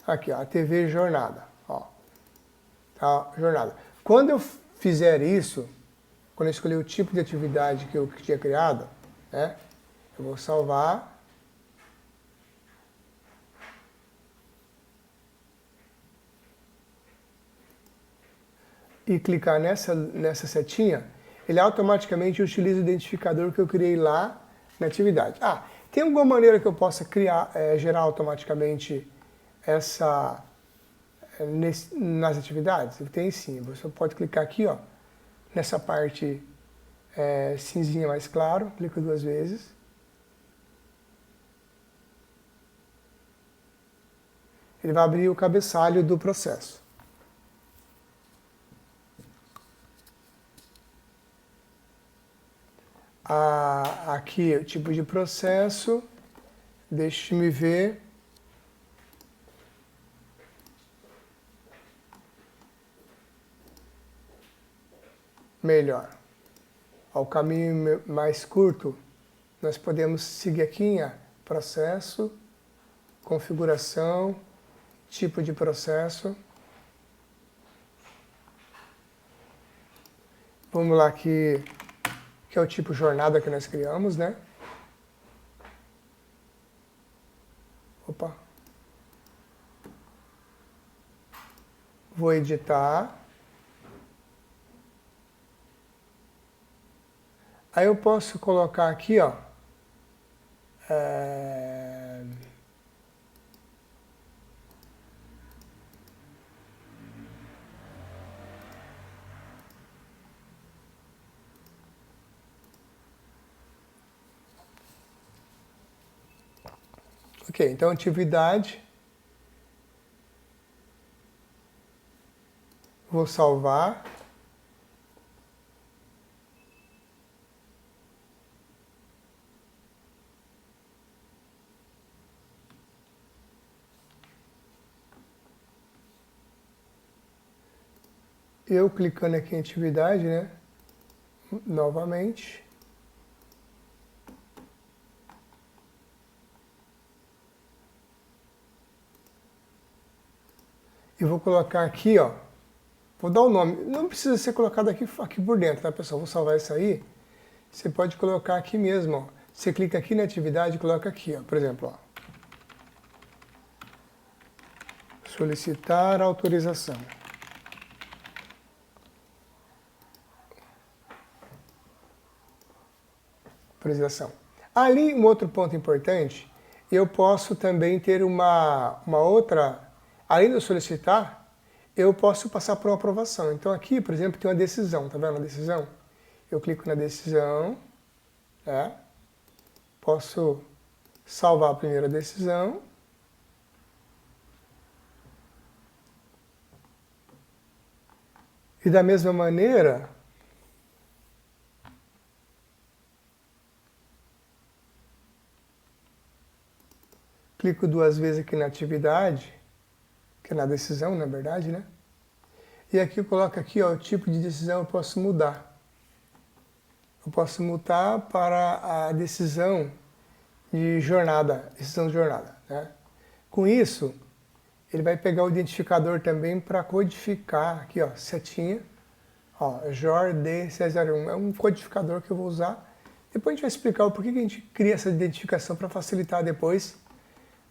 Aqui, ó, a TV Jornada, ó. Tá, jornada. Quando eu fizer isso, quando eu escolher o tipo de atividade que eu tinha criado, né? Eu vou salvar. E clicar nessa setinha, ele automaticamente utiliza o identificador que eu criei lá na atividade. Ah, tem alguma maneira que eu possa criar, gerar automaticamente nas atividades? Tem sim, você pode clicar aqui, ó, nessa parte cinzinha mais claro, clica 2 vezes. Ele vai abrir o cabeçalho do processo. Aqui o tipo de processo, deixe-me ver. Melhor. O caminho mais curto, nós podemos seguir aqui em processo, configuração, tipo de processo. Vamos lá aqui, que é o tipo jornada que nós criamos, né? Opa. Vou editar. Aí eu posso colocar aqui, ó. Ok, então atividade. Vou salvar. Eu clicando aqui em atividade, né? Novamente. E vou colocar aqui, ó. Vou dar o nome. Não precisa ser colocado aqui por dentro, tá, pessoal? Vou salvar isso aí. Você pode colocar aqui mesmo, ó. Você clica aqui na atividade e coloca aqui, ó. Por exemplo, ó. Solicitar autorização. Autorização. Ali, um outro ponto importante, eu posso também ter uma outra, além de eu solicitar, eu posso passar por uma aprovação. Então aqui, por exemplo, tem uma decisão, tá vendo a decisão? Eu clico na decisão, né? Posso salvar a primeira decisão. E da mesma maneira, clico 2 vezes aqui na atividade. que é na decisão, na verdade, né? E aqui eu coloco aqui, ó, o tipo de decisão eu posso mudar. Eu posso mudar para a decisão de jornada, decisão de jornada, né? Com isso, ele vai pegar o identificador também para codificar aqui, ó, setinha, ó, JORD-C01, é um codificador que eu vou usar. Depois a gente vai explicar o porquê que a gente cria essa identificação para facilitar depois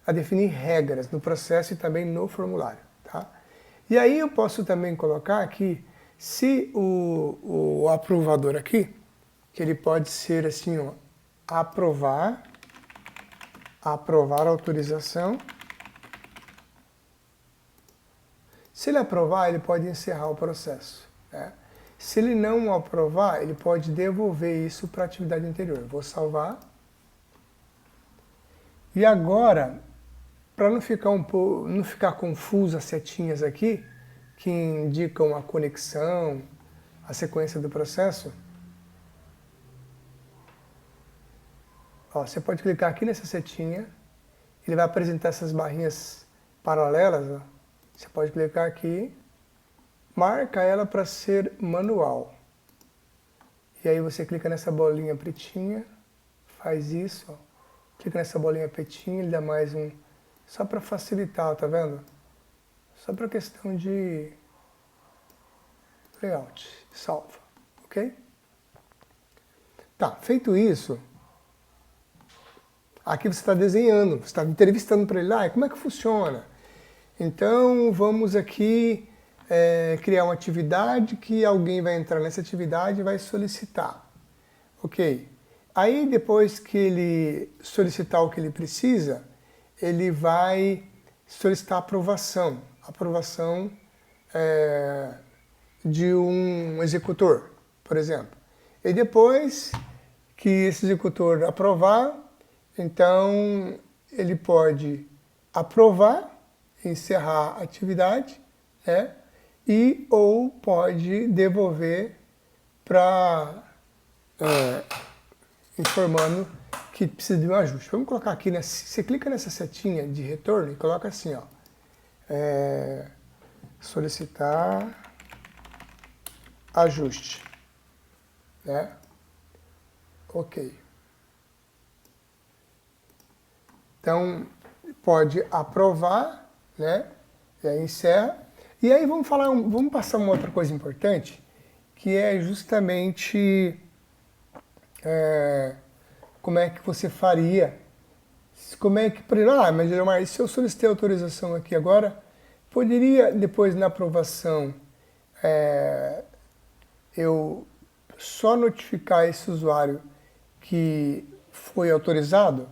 a definir regras no processo e também no formulário, tá? E aí eu posso também colocar aqui, se o aprovador aqui, que ele pode ser assim, ó, aprovar a autorização. Se ele aprovar, ele pode encerrar o processo, né? Se ele não aprovar, ele pode devolver isso para a atividade anterior. Vou salvar. E agora, para não ficar confuso as setinhas aqui, que indicam a conexão, a sequência do processo, ó, você pode clicar aqui nessa setinha, ele vai apresentar essas barrinhas paralelas, ó. Você pode clicar aqui, marca ela para ser manual. E aí você clica nessa bolinha pretinha, faz isso, ó. Clica nessa bolinha pretinha, ele dá mais um, só para facilitar, tá vendo? Só para questão de layout, salva, ok? Tá, feito isso, aqui você está desenhando, você está entrevistando para ele, como é que funciona? Então, vamos aqui criar uma atividade que alguém vai entrar nessa atividade e vai solicitar. Ok. Aí, depois que ele solicitar o que ele precisa, ele vai solicitar aprovação. Aprovação de um executor, por exemplo. E depois que esse executor aprovar, então ele pode aprovar, encerrar a atividade, né? E ou pode devolver para informando que precisa de um ajuste. Vamos colocar aqui, você clica nessa setinha de retorno e coloca assim, ó, solicitar ajuste, né? Ok. Então pode aprovar, né? E aí encerra. E aí vamos passar uma outra coisa importante, que é justamente como é que você faria, como é que, mas Gilmar, se eu solicitei autorização aqui agora, poderia depois na aprovação eu só notificar esse usuário que foi autorizado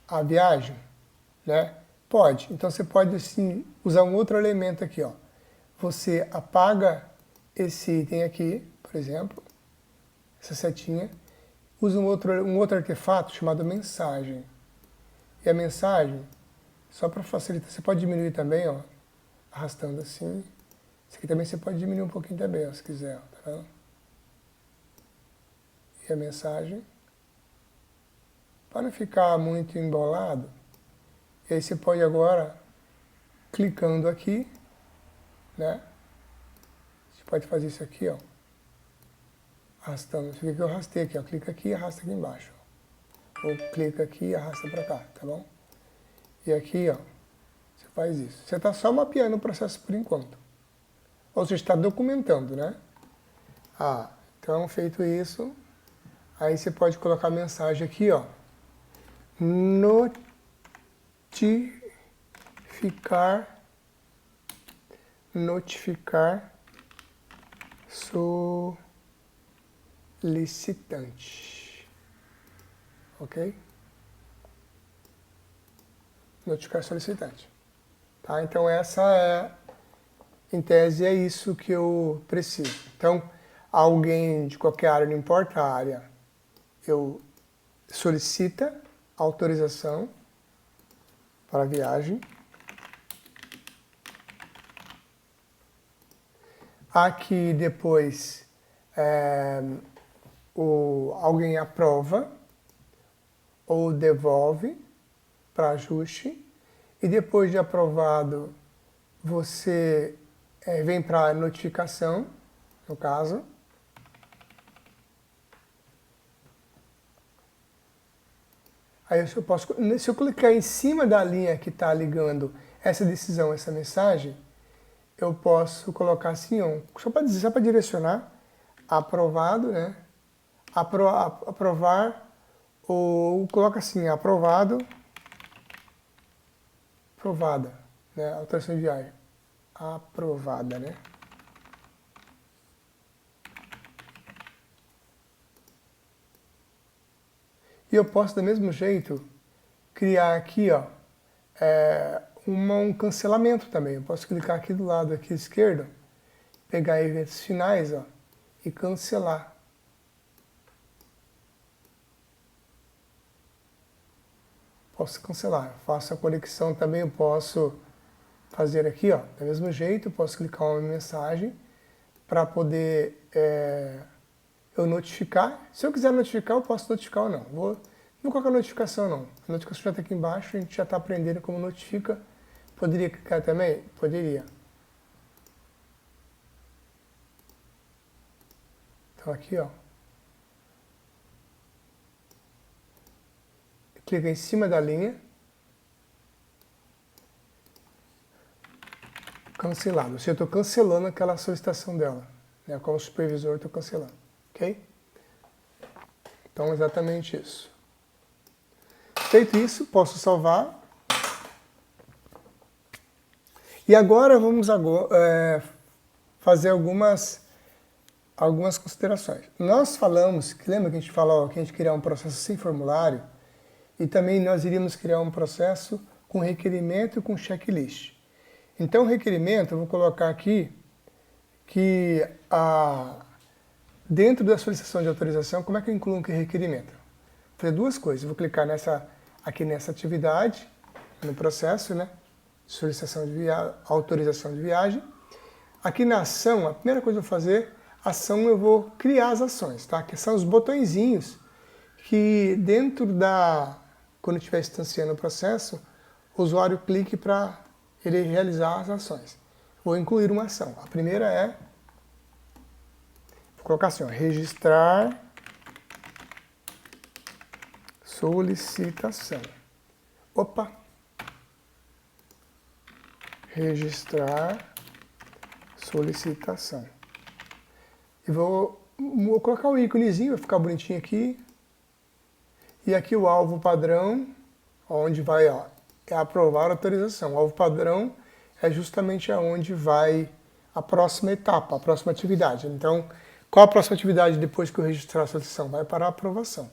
a viagem, né? Pode. Então você pode assim usar um outro elemento aqui, ó. Você apaga esse item aqui, por exemplo, essa setinha, usa um outro artefato chamado mensagem. E a mensagem, só para facilitar, você pode diminuir também, ó, arrastando assim. Isso aqui também você pode diminuir um pouquinho também, ó, se quiser, ó, tá vendo? E a mensagem, para não ficar muito embolado, e aí você pode agora, clicando aqui, né? Você pode fazer isso aqui, ó. Arrastando. Isso aqui que eu arrastei aqui, ó. Clica aqui e arrasta aqui embaixo. Ó. Ou clica aqui e arrasta para cá, tá bom? E aqui, ó, você faz isso. Você está só mapeando o processo por enquanto. Ou seja, está documentando, né? Então, feito isso, aí você pode colocar a mensagem aqui, ó. Notificar solicitante. Ok? Notificar solicitante. Tá? Então essa em tese é isso que eu preciso. Então, alguém de qualquer área, não importa a área, eu solicita autorização para a viagem. Aqui depois alguém aprova ou devolve para ajuste. E depois de aprovado, você vem para a notificação, no caso. Aí eu posso, se eu clicar em cima da linha que está ligando essa decisão, essa mensagem, eu posso colocar assim, ó, só para direcionar, aprovado, né? Aprovar, ou coloca assim, aprovado, aprovada, né? Alteração de viagem, aprovada, né? E eu posso, do mesmo jeito, criar aqui, ó, um cancelamento também. Eu posso clicar aqui do lado aqui esquerdo, pegar eventos finais, ó, e cancelar. Posso cancelar. Faço a conexão também, eu posso fazer aqui, ó, do mesmo jeito, eu posso clicar uma mensagem para poder eu notificar. Se eu quiser notificar, eu posso notificar ou não. Não colocar notificação não. A notificação já está aqui embaixo, a gente já está aprendendo como notifica. Poderia clicar também? Poderia. Então aqui, ó. Clica em cima da linha. Cancelado. Se eu estou cancelando aquela solicitação dela, né? Como supervisor, estou cancelando. Ok? Então, exatamente isso. Feito isso, posso salvar. E agora vamos fazer algumas considerações. Nós falamos, lembra que a gente falou que a gente criar um processo sem formulário e também nós iríamos criar um processo com requerimento e com checklist. Então, o requerimento, eu vou colocar aqui que dentro da solicitação de autorização, como é que eu incluo um requerimento? Vou fazer duas coisas. Eu vou clicar aqui nessa atividade, no processo, né? Solicitação de autorização de viagem. Aqui na ação, a primeira coisa que eu vou fazer, ação eu vou criar as ações, tá? Que são os botõezinhos que dentro quando estiver instanciando o processo, o usuário clique para ele realizar as ações. Vou incluir uma ação. A primeira vou colocar assim, ó, registrar solicitação. Opa! Registrar solicitação. E vou colocar o íconezinho, vai ficar bonitinho aqui. E aqui o alvo padrão, onde vai, ó, aprovar a autorização. O alvo padrão é justamente aonde vai a próxima etapa, a próxima atividade. Então, qual a próxima atividade depois que eu registrar a solicitação? Vai para a aprovação.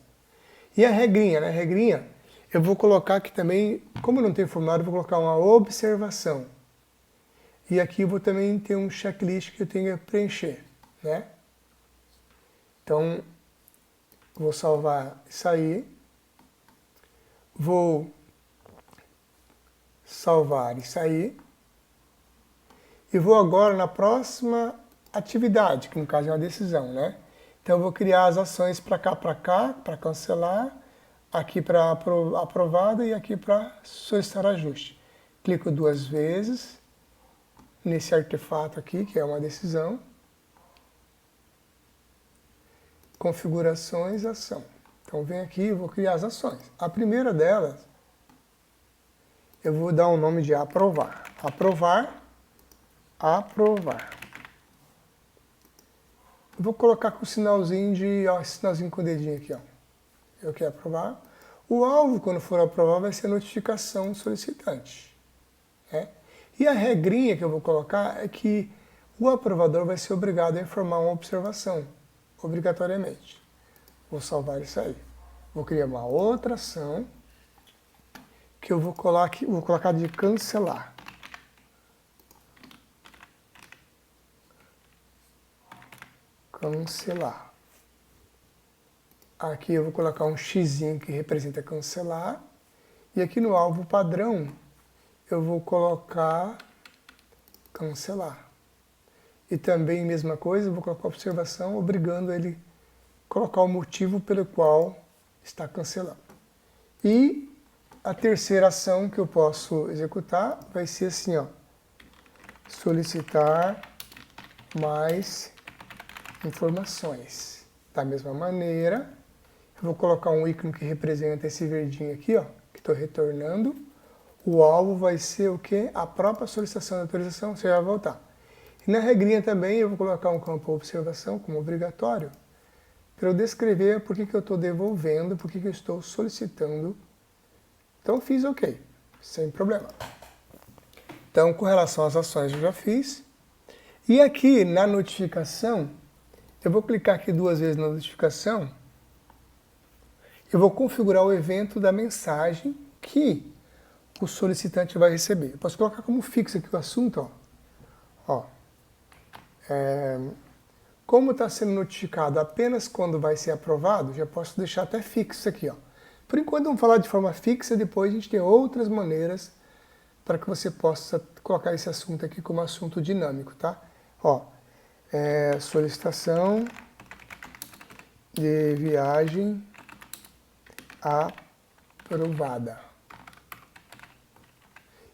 E a regrinha, né? A regrinha, eu vou colocar aqui também, como não tem formulário, eu vou colocar uma observação. E aqui eu vou também ter um checklist que eu tenho que preencher, né? Então, vou salvar isso aí. Vou salvar isso aí. E vou agora na próxima atividade, que no caso é uma decisão, né? Então eu vou criar as ações para cá, para cancelar, aqui para aprovado e aqui para solicitar ajuste. Clico duas vezes nesse artefato aqui, que é uma decisão. Configurações, ação. Então vem aqui e vou criar as ações. A primeira delas, eu vou dar o nome de aprovar. Aprovar. Eu vou colocar com o sinalzinho sinalzinho com o dedinho aqui, ó. Eu quero aprovar. O alvo, quando for aprovar, vai ser a notificação do solicitante, né? E a regrinha que eu vou colocar é que o aprovador vai ser obrigado a informar uma observação, obrigatoriamente. Vou salvar isso aí. Vou criar uma outra ação que eu vou colocar de cancelar. Cancelar. Aqui eu vou colocar um xizinho que representa cancelar. E aqui no alvo padrão eu vou colocar cancelar. E também, mesma coisa, eu vou colocar observação, obrigando ele a colocar o motivo pelo qual está cancelando. E a terceira ação que eu posso executar vai ser assim, ó, solicitar mais informações. Da mesma maneira, eu vou colocar um ícone que representa esse verdinho aqui, ó, que estou retornando. O alvo vai ser o quê? A própria solicitação de autorização, você vai voltar. E na regrinha também eu vou colocar um campo observação como obrigatório, para eu descrever por que eu estou devolvendo, por que eu estou solicitando. Então fiz OK, sem problema. Então, com relação às ações eu já fiz. E aqui na notificação, eu vou clicar aqui 2 vezes na notificação. Eu vou configurar o evento da mensagem que o solicitante vai receber. Eu posso colocar como fixo aqui o assunto, ó. Como está sendo notificado apenas quando vai ser aprovado, já posso deixar até fixo aqui, ó. Por enquanto vamos falar de forma fixa, depois a gente tem outras maneiras para que você possa colocar esse assunto aqui como assunto dinâmico, tá? Ó, solicitação de viagem aprovada.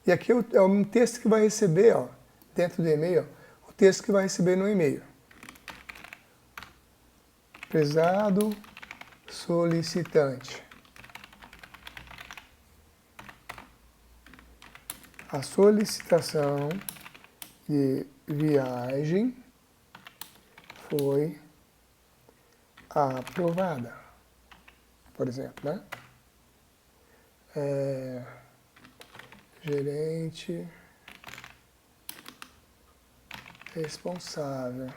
E aqui é um texto que vai receber, ó, dentro do e-mail, ó, o texto que vai receber no e-mail. Prezado solicitante, a solicitação de viagem foi aprovada, por exemplo, né? Gerente responsável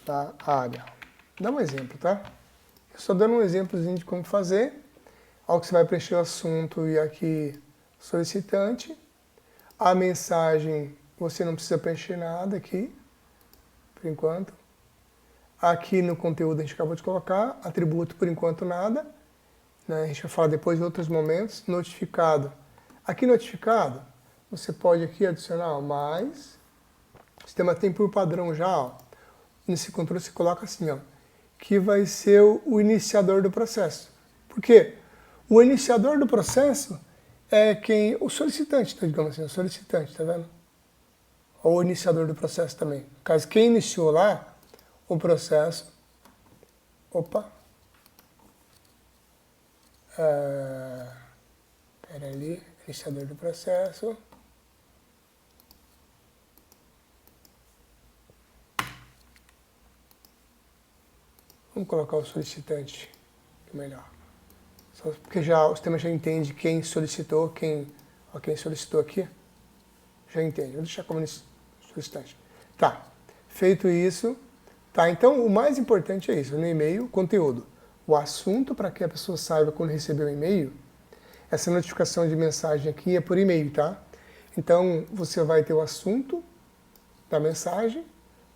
da área. Dá um exemplo, tá? Eu só dando um exemplozinho de como fazer. Ao que você vai preencher o assunto e aqui solicitante. A mensagem, você não precisa preencher nada aqui, por enquanto. Aqui no conteúdo a gente acabou de colocar, atributo por enquanto nada. Né? A gente vai falar depois em outros momentos. Notificado. Aqui notificado, você pode aqui adicionar mais. O sistema tem por padrão já, ó, nesse controle você coloca assim, ó, que vai ser o iniciador do processo. Por quê? O iniciador do processo é o solicitante, então, digamos assim, o solicitante, tá vendo? Ou o iniciador do processo também. No caso, quem iniciou lá o processo, pera ali, iniciador do processo. Vamos colocar o solicitante, que é melhor. Porque já, o sistema já entende quem solicitou, quem solicitou aqui. Já entende. Vou deixar como solicitante. Tá. Feito isso. Tá, então o mais importante é isso. No e-mail, conteúdo. O assunto para que a pessoa saiba quando receber o e-mail. Essa notificação de mensagem aqui é por e-mail, tá? Então você vai ter o assunto da mensagem,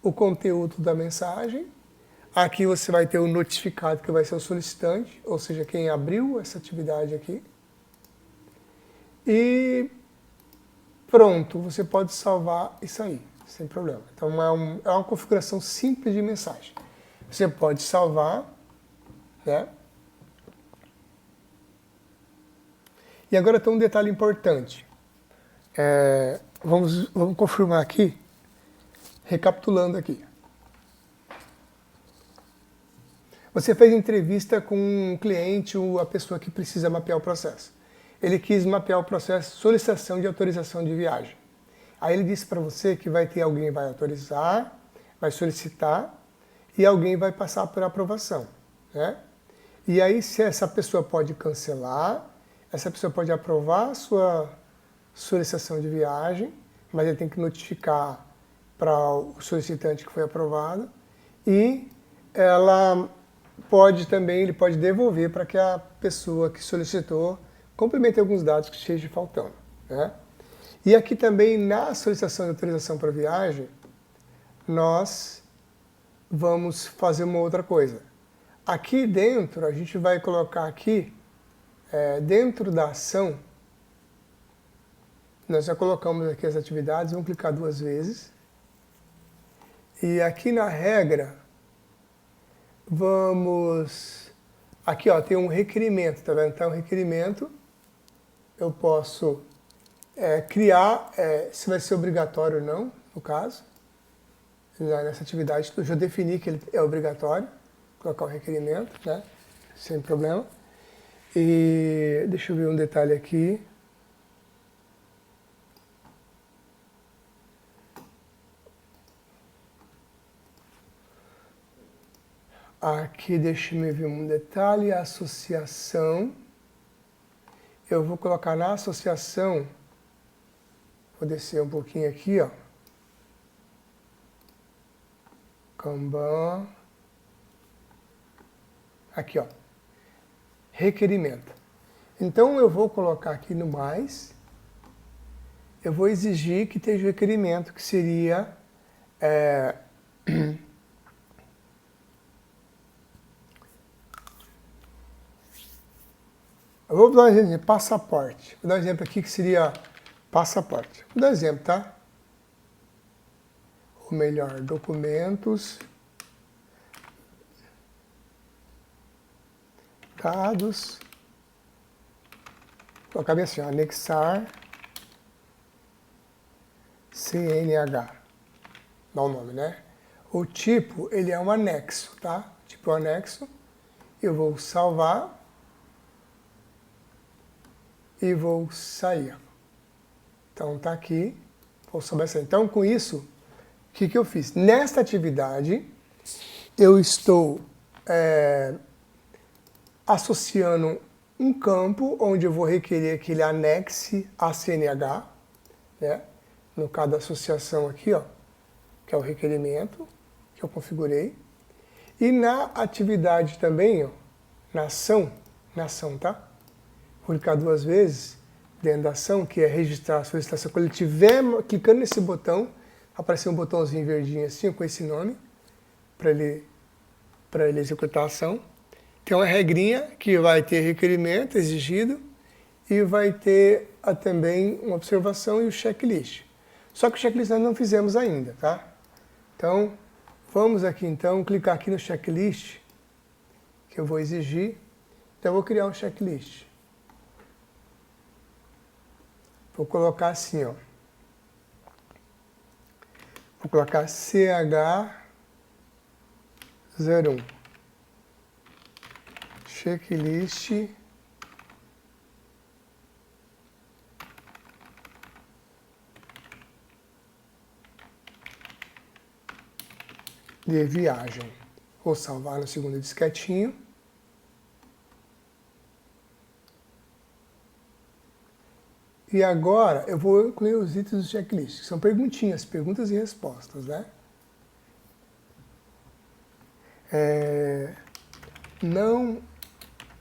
o conteúdo da mensagem. Aqui você vai ter o notificado, que vai ser o solicitante, ou seja, quem abriu essa atividade aqui. E pronto, você pode salvar e sair, sem problema. Então é uma configuração simples de mensagem. Você pode salvar, né? E agora tem um detalhe importante. Vamos confirmar aqui, recapitulando aqui. Você fez entrevista com um cliente ou a pessoa que precisa mapear o processo. Ele quis mapear o processo de solicitação de autorização de viagem. Aí ele disse para você que vai ter alguém que vai autorizar, vai solicitar e alguém vai passar por aprovação, né? E aí se essa pessoa pode cancelar, essa pessoa pode aprovar a sua solicitação de viagem, mas ele tem que notificar para o solicitante que foi aprovado e ele pode devolver para que a pessoa que solicitou complemente alguns dados que estejam faltando, né? E aqui também na solicitação de autorização para viagem, nós vamos fazer uma outra coisa. Aqui dentro, a gente vai colocar aqui, dentro da ação, nós já colocamos aqui as atividades, vamos clicar 2 vezes. E aqui na regra, vamos Aqui, ó, tem um requerimento, tá vendo? Então, requerimento, eu posso criar, se vai ser obrigatório ou não, no caso. Nessa atividade, eu já defini que ele é obrigatório, colocar o requerimento, né? Sem problema. E deixa eu ver um detalhe aqui. Aqui, deixa eu ver um detalhe, associação. Eu vou colocar na associação, vou descer um pouquinho aqui, ó. Kanban. Aqui, ó. Requerimento. Então, eu vou colocar aqui no mais. Eu vou exigir que esteja o requerimento, que seria... Eu vou dar um exemplo de passaporte. Vou dar um exemplo aqui que seria passaporte. Vou dar um exemplo, tá? Ou melhor, documentos, dados, vou colocar bem assim, ó, anexar CNH, dá o nome, né? O tipo, ele é um anexo, tá? Tipo anexo, eu vou salvar e vou sair. Então tá aqui, vou salvar essa. Então com isso, o que eu fiz? Nesta atividade, eu estou associando um campo onde eu vou requerer que ele anexe a CNH, né? No caso da associação aqui, ó, que é o requerimento que eu configurei. E na atividade também, ó, na ação, tá? Vou clicar 2 vezes dentro da ação, que é registrar a solicitação. Quando ele estiver clicando nesse botão, aparecer um botãozinho verdinho assim, com esse nome, para ele executar a ação. Tem uma regrinha que vai ter requerimento exigido e vai ter também uma observação e o checklist. Só que o checklist nós não fizemos ainda, tá? Então, vamos aqui então, clicar aqui no checklist, que eu vou exigir. Então, eu vou criar um checklist. Vou colocar assim, ó. Vou colocar CH01. Checklist de viagem. Vou salvar no segundo disquetinho. E agora eu vou incluir os itens do checklist, que são perguntinhas, perguntas e respostas, né? Não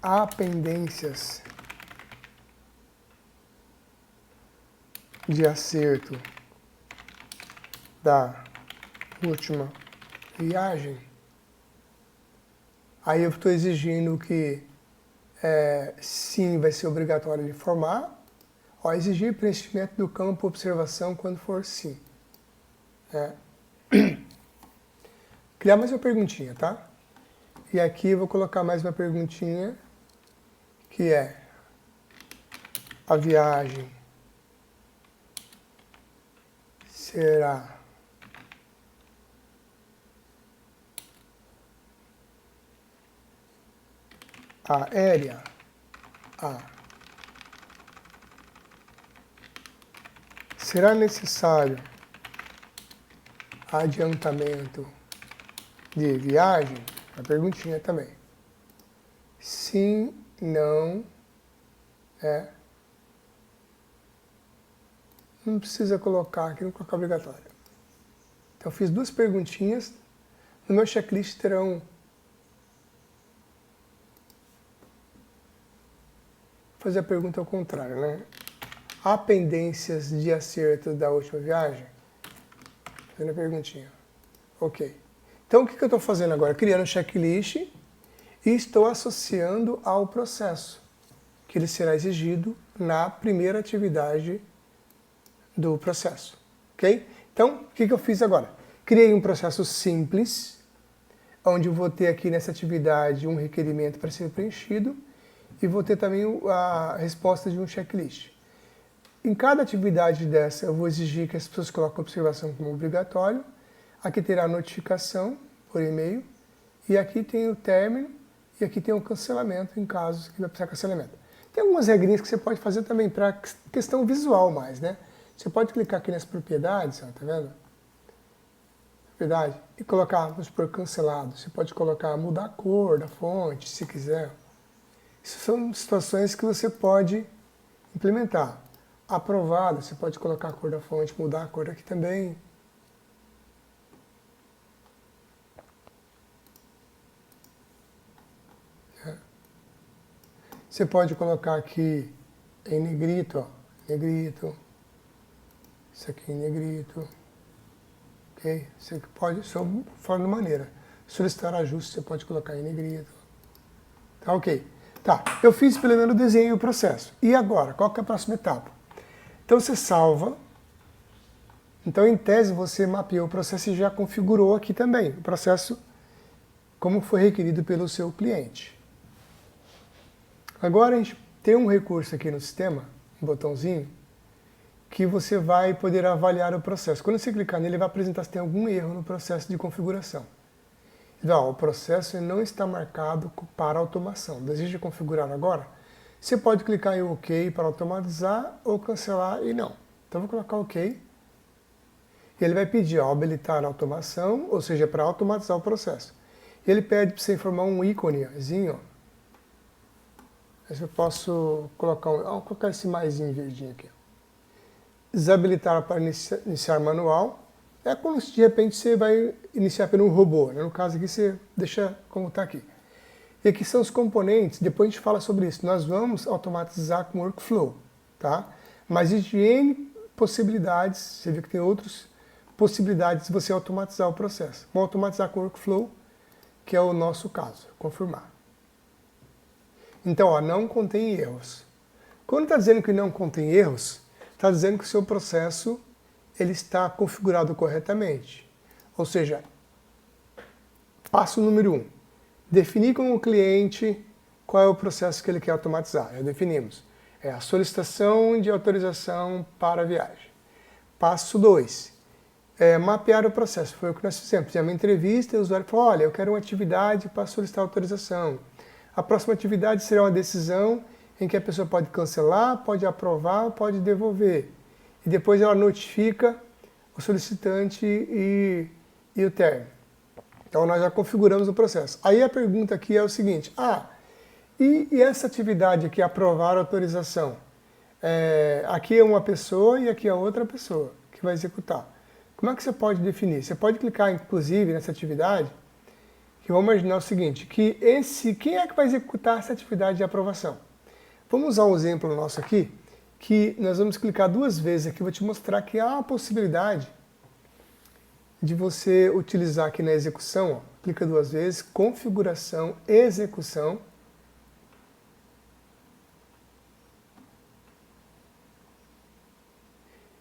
há pendências de acerto da última viagem. Aí eu estou exigindo que sim, vai ser obrigatório de informar. Ó, exigir preenchimento do campo observação quando for sim. Criar mais uma perguntinha, tá? E aqui eu vou colocar mais uma perguntinha, que é: a viagem será aérea? Será necessário adiantamento de viagem? A perguntinha também. Sim, não, não precisa colocar aqui, não colocar obrigatório. Então eu fiz 2 perguntinhas. No meu checklist terão... Vou fazer a pergunta ao contrário, né? Há pendências de acerto da última viagem? Fazendo a perguntinha. Ok. Então, o que eu estou fazendo agora? Criando um checklist e estou associando ao processo, que ele será exigido na primeira atividade do processo. Ok? Então, o que eu fiz agora? Criei um processo simples, onde eu vou ter aqui nessa atividade um requerimento para ser preenchido e vou ter também a resposta de um checklist. Em cada atividade dessa, eu vou exigir que as pessoas coloquem a observação como obrigatório. Aqui terá a notificação por e-mail. E aqui tem o término. E aqui tem o cancelamento, em casos que vai precisar de cancelamento. Tem algumas regrinhas que você pode fazer também para questão visual mais, né? Você pode clicar aqui nas propriedades, ó, tá vendo? Propriedade. E colocar, vamos supor, cancelado. Você pode colocar, mudar a cor da fonte, se quiser. Isso são situações que você pode implementar. Aprovado, você pode colocar a cor da fonte, mudar a cor aqui também. Você pode colocar aqui em negrito, ó, negrito. Isso aqui em negrito. Ok? Você pode, só forma de maneira. Solicitar ajuste, você pode colocar em negrito. Tá ok. Tá, eu fiz pelo menos o desenho e o processo. E agora, qual que é a próxima etapa? Então você salva. Então, em tese, você mapeou o processo e já configurou aqui também o processo como foi requerido pelo seu cliente. Agora a gente tem um recurso aqui no sistema, um botãozinho, que você vai poder avaliar o processo. Quando você clicar nele, ele vai apresentar se tem algum erro no processo de configuração. Então, o processo não está marcado para automação. Deseja configurar agora? Você pode clicar em OK para automatizar ou cancelar e não. Então, vou colocar OK. E ele vai pedir habilitar a automação, ou seja, para automatizar o processo. E ele pede para você informar um íconezinho. Aí eu posso colocar, vou colocar esse maisinho verdinho aqui. Desabilitar para iniciar manual. É como se de repente você vai iniciar pelo robô, né? No caso aqui você deixa como está aqui. E aqui são os componentes, depois a gente fala sobre isso. Nós vamos automatizar com workflow, tá? Mas existe N possibilidades, você vê que tem outras possibilidades de você automatizar o processo. Vamos automatizar com workflow, que é o nosso caso, confirmar. Então, ó, não contém erros. Quando está dizendo que não contém erros, está dizendo que o seu processo ele está configurado corretamente. Ou seja, passo número 1. Definir com o cliente qual é o processo que ele quer automatizar. Já definimos. É a solicitação de autorização para a viagem. Passo 2. Mapear o processo. Foi o que nós fizemos. Fizemos uma entrevista e o usuário falou, olha, eu quero uma atividade para solicitar autorização. A próxima atividade será uma decisão em que a pessoa pode cancelar, pode aprovar, pode devolver. E depois ela notifica o solicitante e o término. Então nós já configuramos o processo. Aí a pergunta aqui é o seguinte, e essa atividade aqui, aprovar a autorização? Aqui é uma pessoa e aqui é outra pessoa que vai executar. Como é que você pode definir? Você pode clicar, inclusive, nessa atividade, que vamos imaginar o seguinte, que quem é que vai executar essa atividade de aprovação? Vamos usar um exemplo nosso aqui, que nós vamos clicar 2 vezes aqui, vou te mostrar que há uma possibilidade de você utilizar aqui na execução, ó, clica 2 vezes, configuração, execução.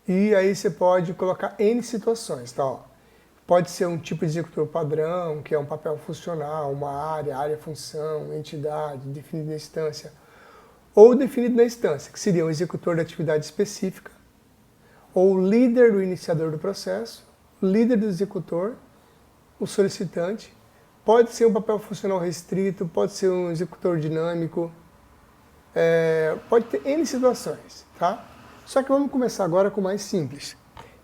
E aí você pode colocar N situações, tá? Ó. Pode ser um tipo de executor padrão, que é um papel funcional, uma área, função, entidade, definido na instância, ou definido na instância, que seria um executor da atividade específica, ou líder do iniciador do processo, líder do executor, o solicitante, pode ser um papel funcional restrito, pode ser um executor dinâmico, pode ter N situações, tá? Só que vamos começar agora com o mais simples.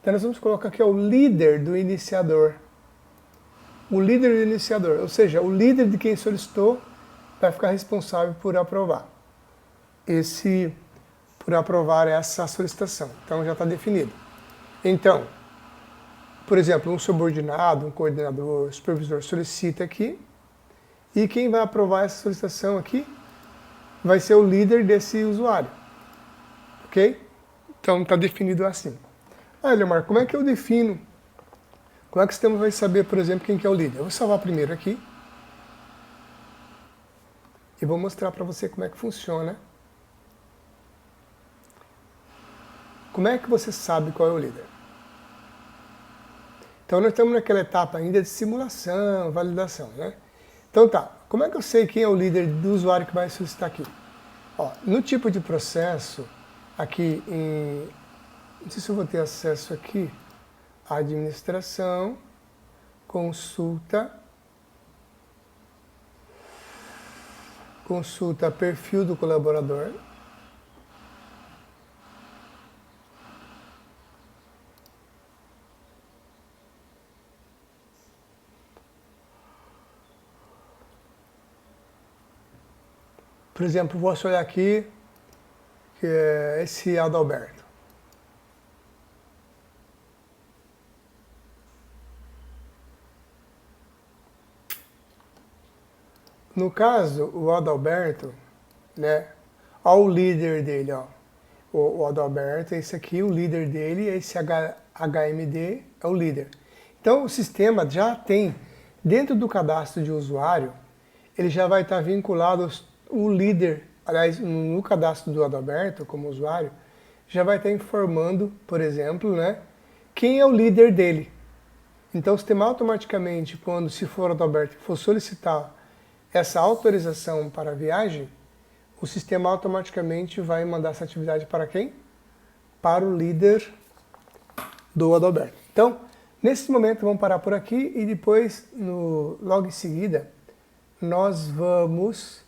Então nós vamos colocar aqui o líder do iniciador. O líder do iniciador, ou seja, o líder de quem solicitou vai ficar responsável por aprovar. Por aprovar essa solicitação. Então já está definido. Então, por exemplo, um subordinado, um coordenador, supervisor solicita aqui, e quem vai aprovar essa solicitação aqui vai ser o líder desse usuário. Ok? Então está definido assim. Leomar, como é que eu defino? Como é que o sistema vai saber, por exemplo, quem que é o líder? Eu vou salvar primeiro aqui. E vou mostrar para você como é que funciona. Como é que você sabe qual é o líder? Então nós estamos naquela etapa ainda de simulação, validação, né? Então tá, como é que eu sei quem é o líder do usuário que vai solicitar aqui? Ó, no tipo de processo, aqui em... Não sei se eu vou ter acesso aqui. Administração, consulta perfil do colaborador. Por exemplo, vou olhar aqui, que é esse Adalberto. No caso, o Adalberto, né? Olha o líder dele, ó. O Adalberto, esse aqui, o líder dele, esse HMD é o líder. Então, o sistema já tem, dentro do cadastro de usuário, ele já vai estar vinculado o líder, aliás, no cadastro do Adalberto, como usuário, já vai estar informando, por exemplo, né, quem é o líder dele. Então, o sistema automaticamente, quando se for o Adalberto que for solicitar essa autorização para a viagem, o sistema automaticamente vai mandar essa atividade para quem? Para o líder do Adalberto. Então, nesse momento, vamos parar por aqui e depois, logo em seguida, nós vamos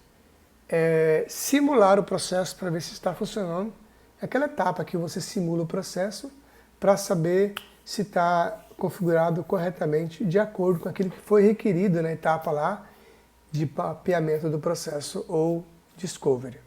simular o processo para ver se está funcionando. É aquela etapa que você simula o processo para saber se está configurado corretamente de acordo com aquilo que foi requerido na etapa lá de mapeamento do processo ou discovery.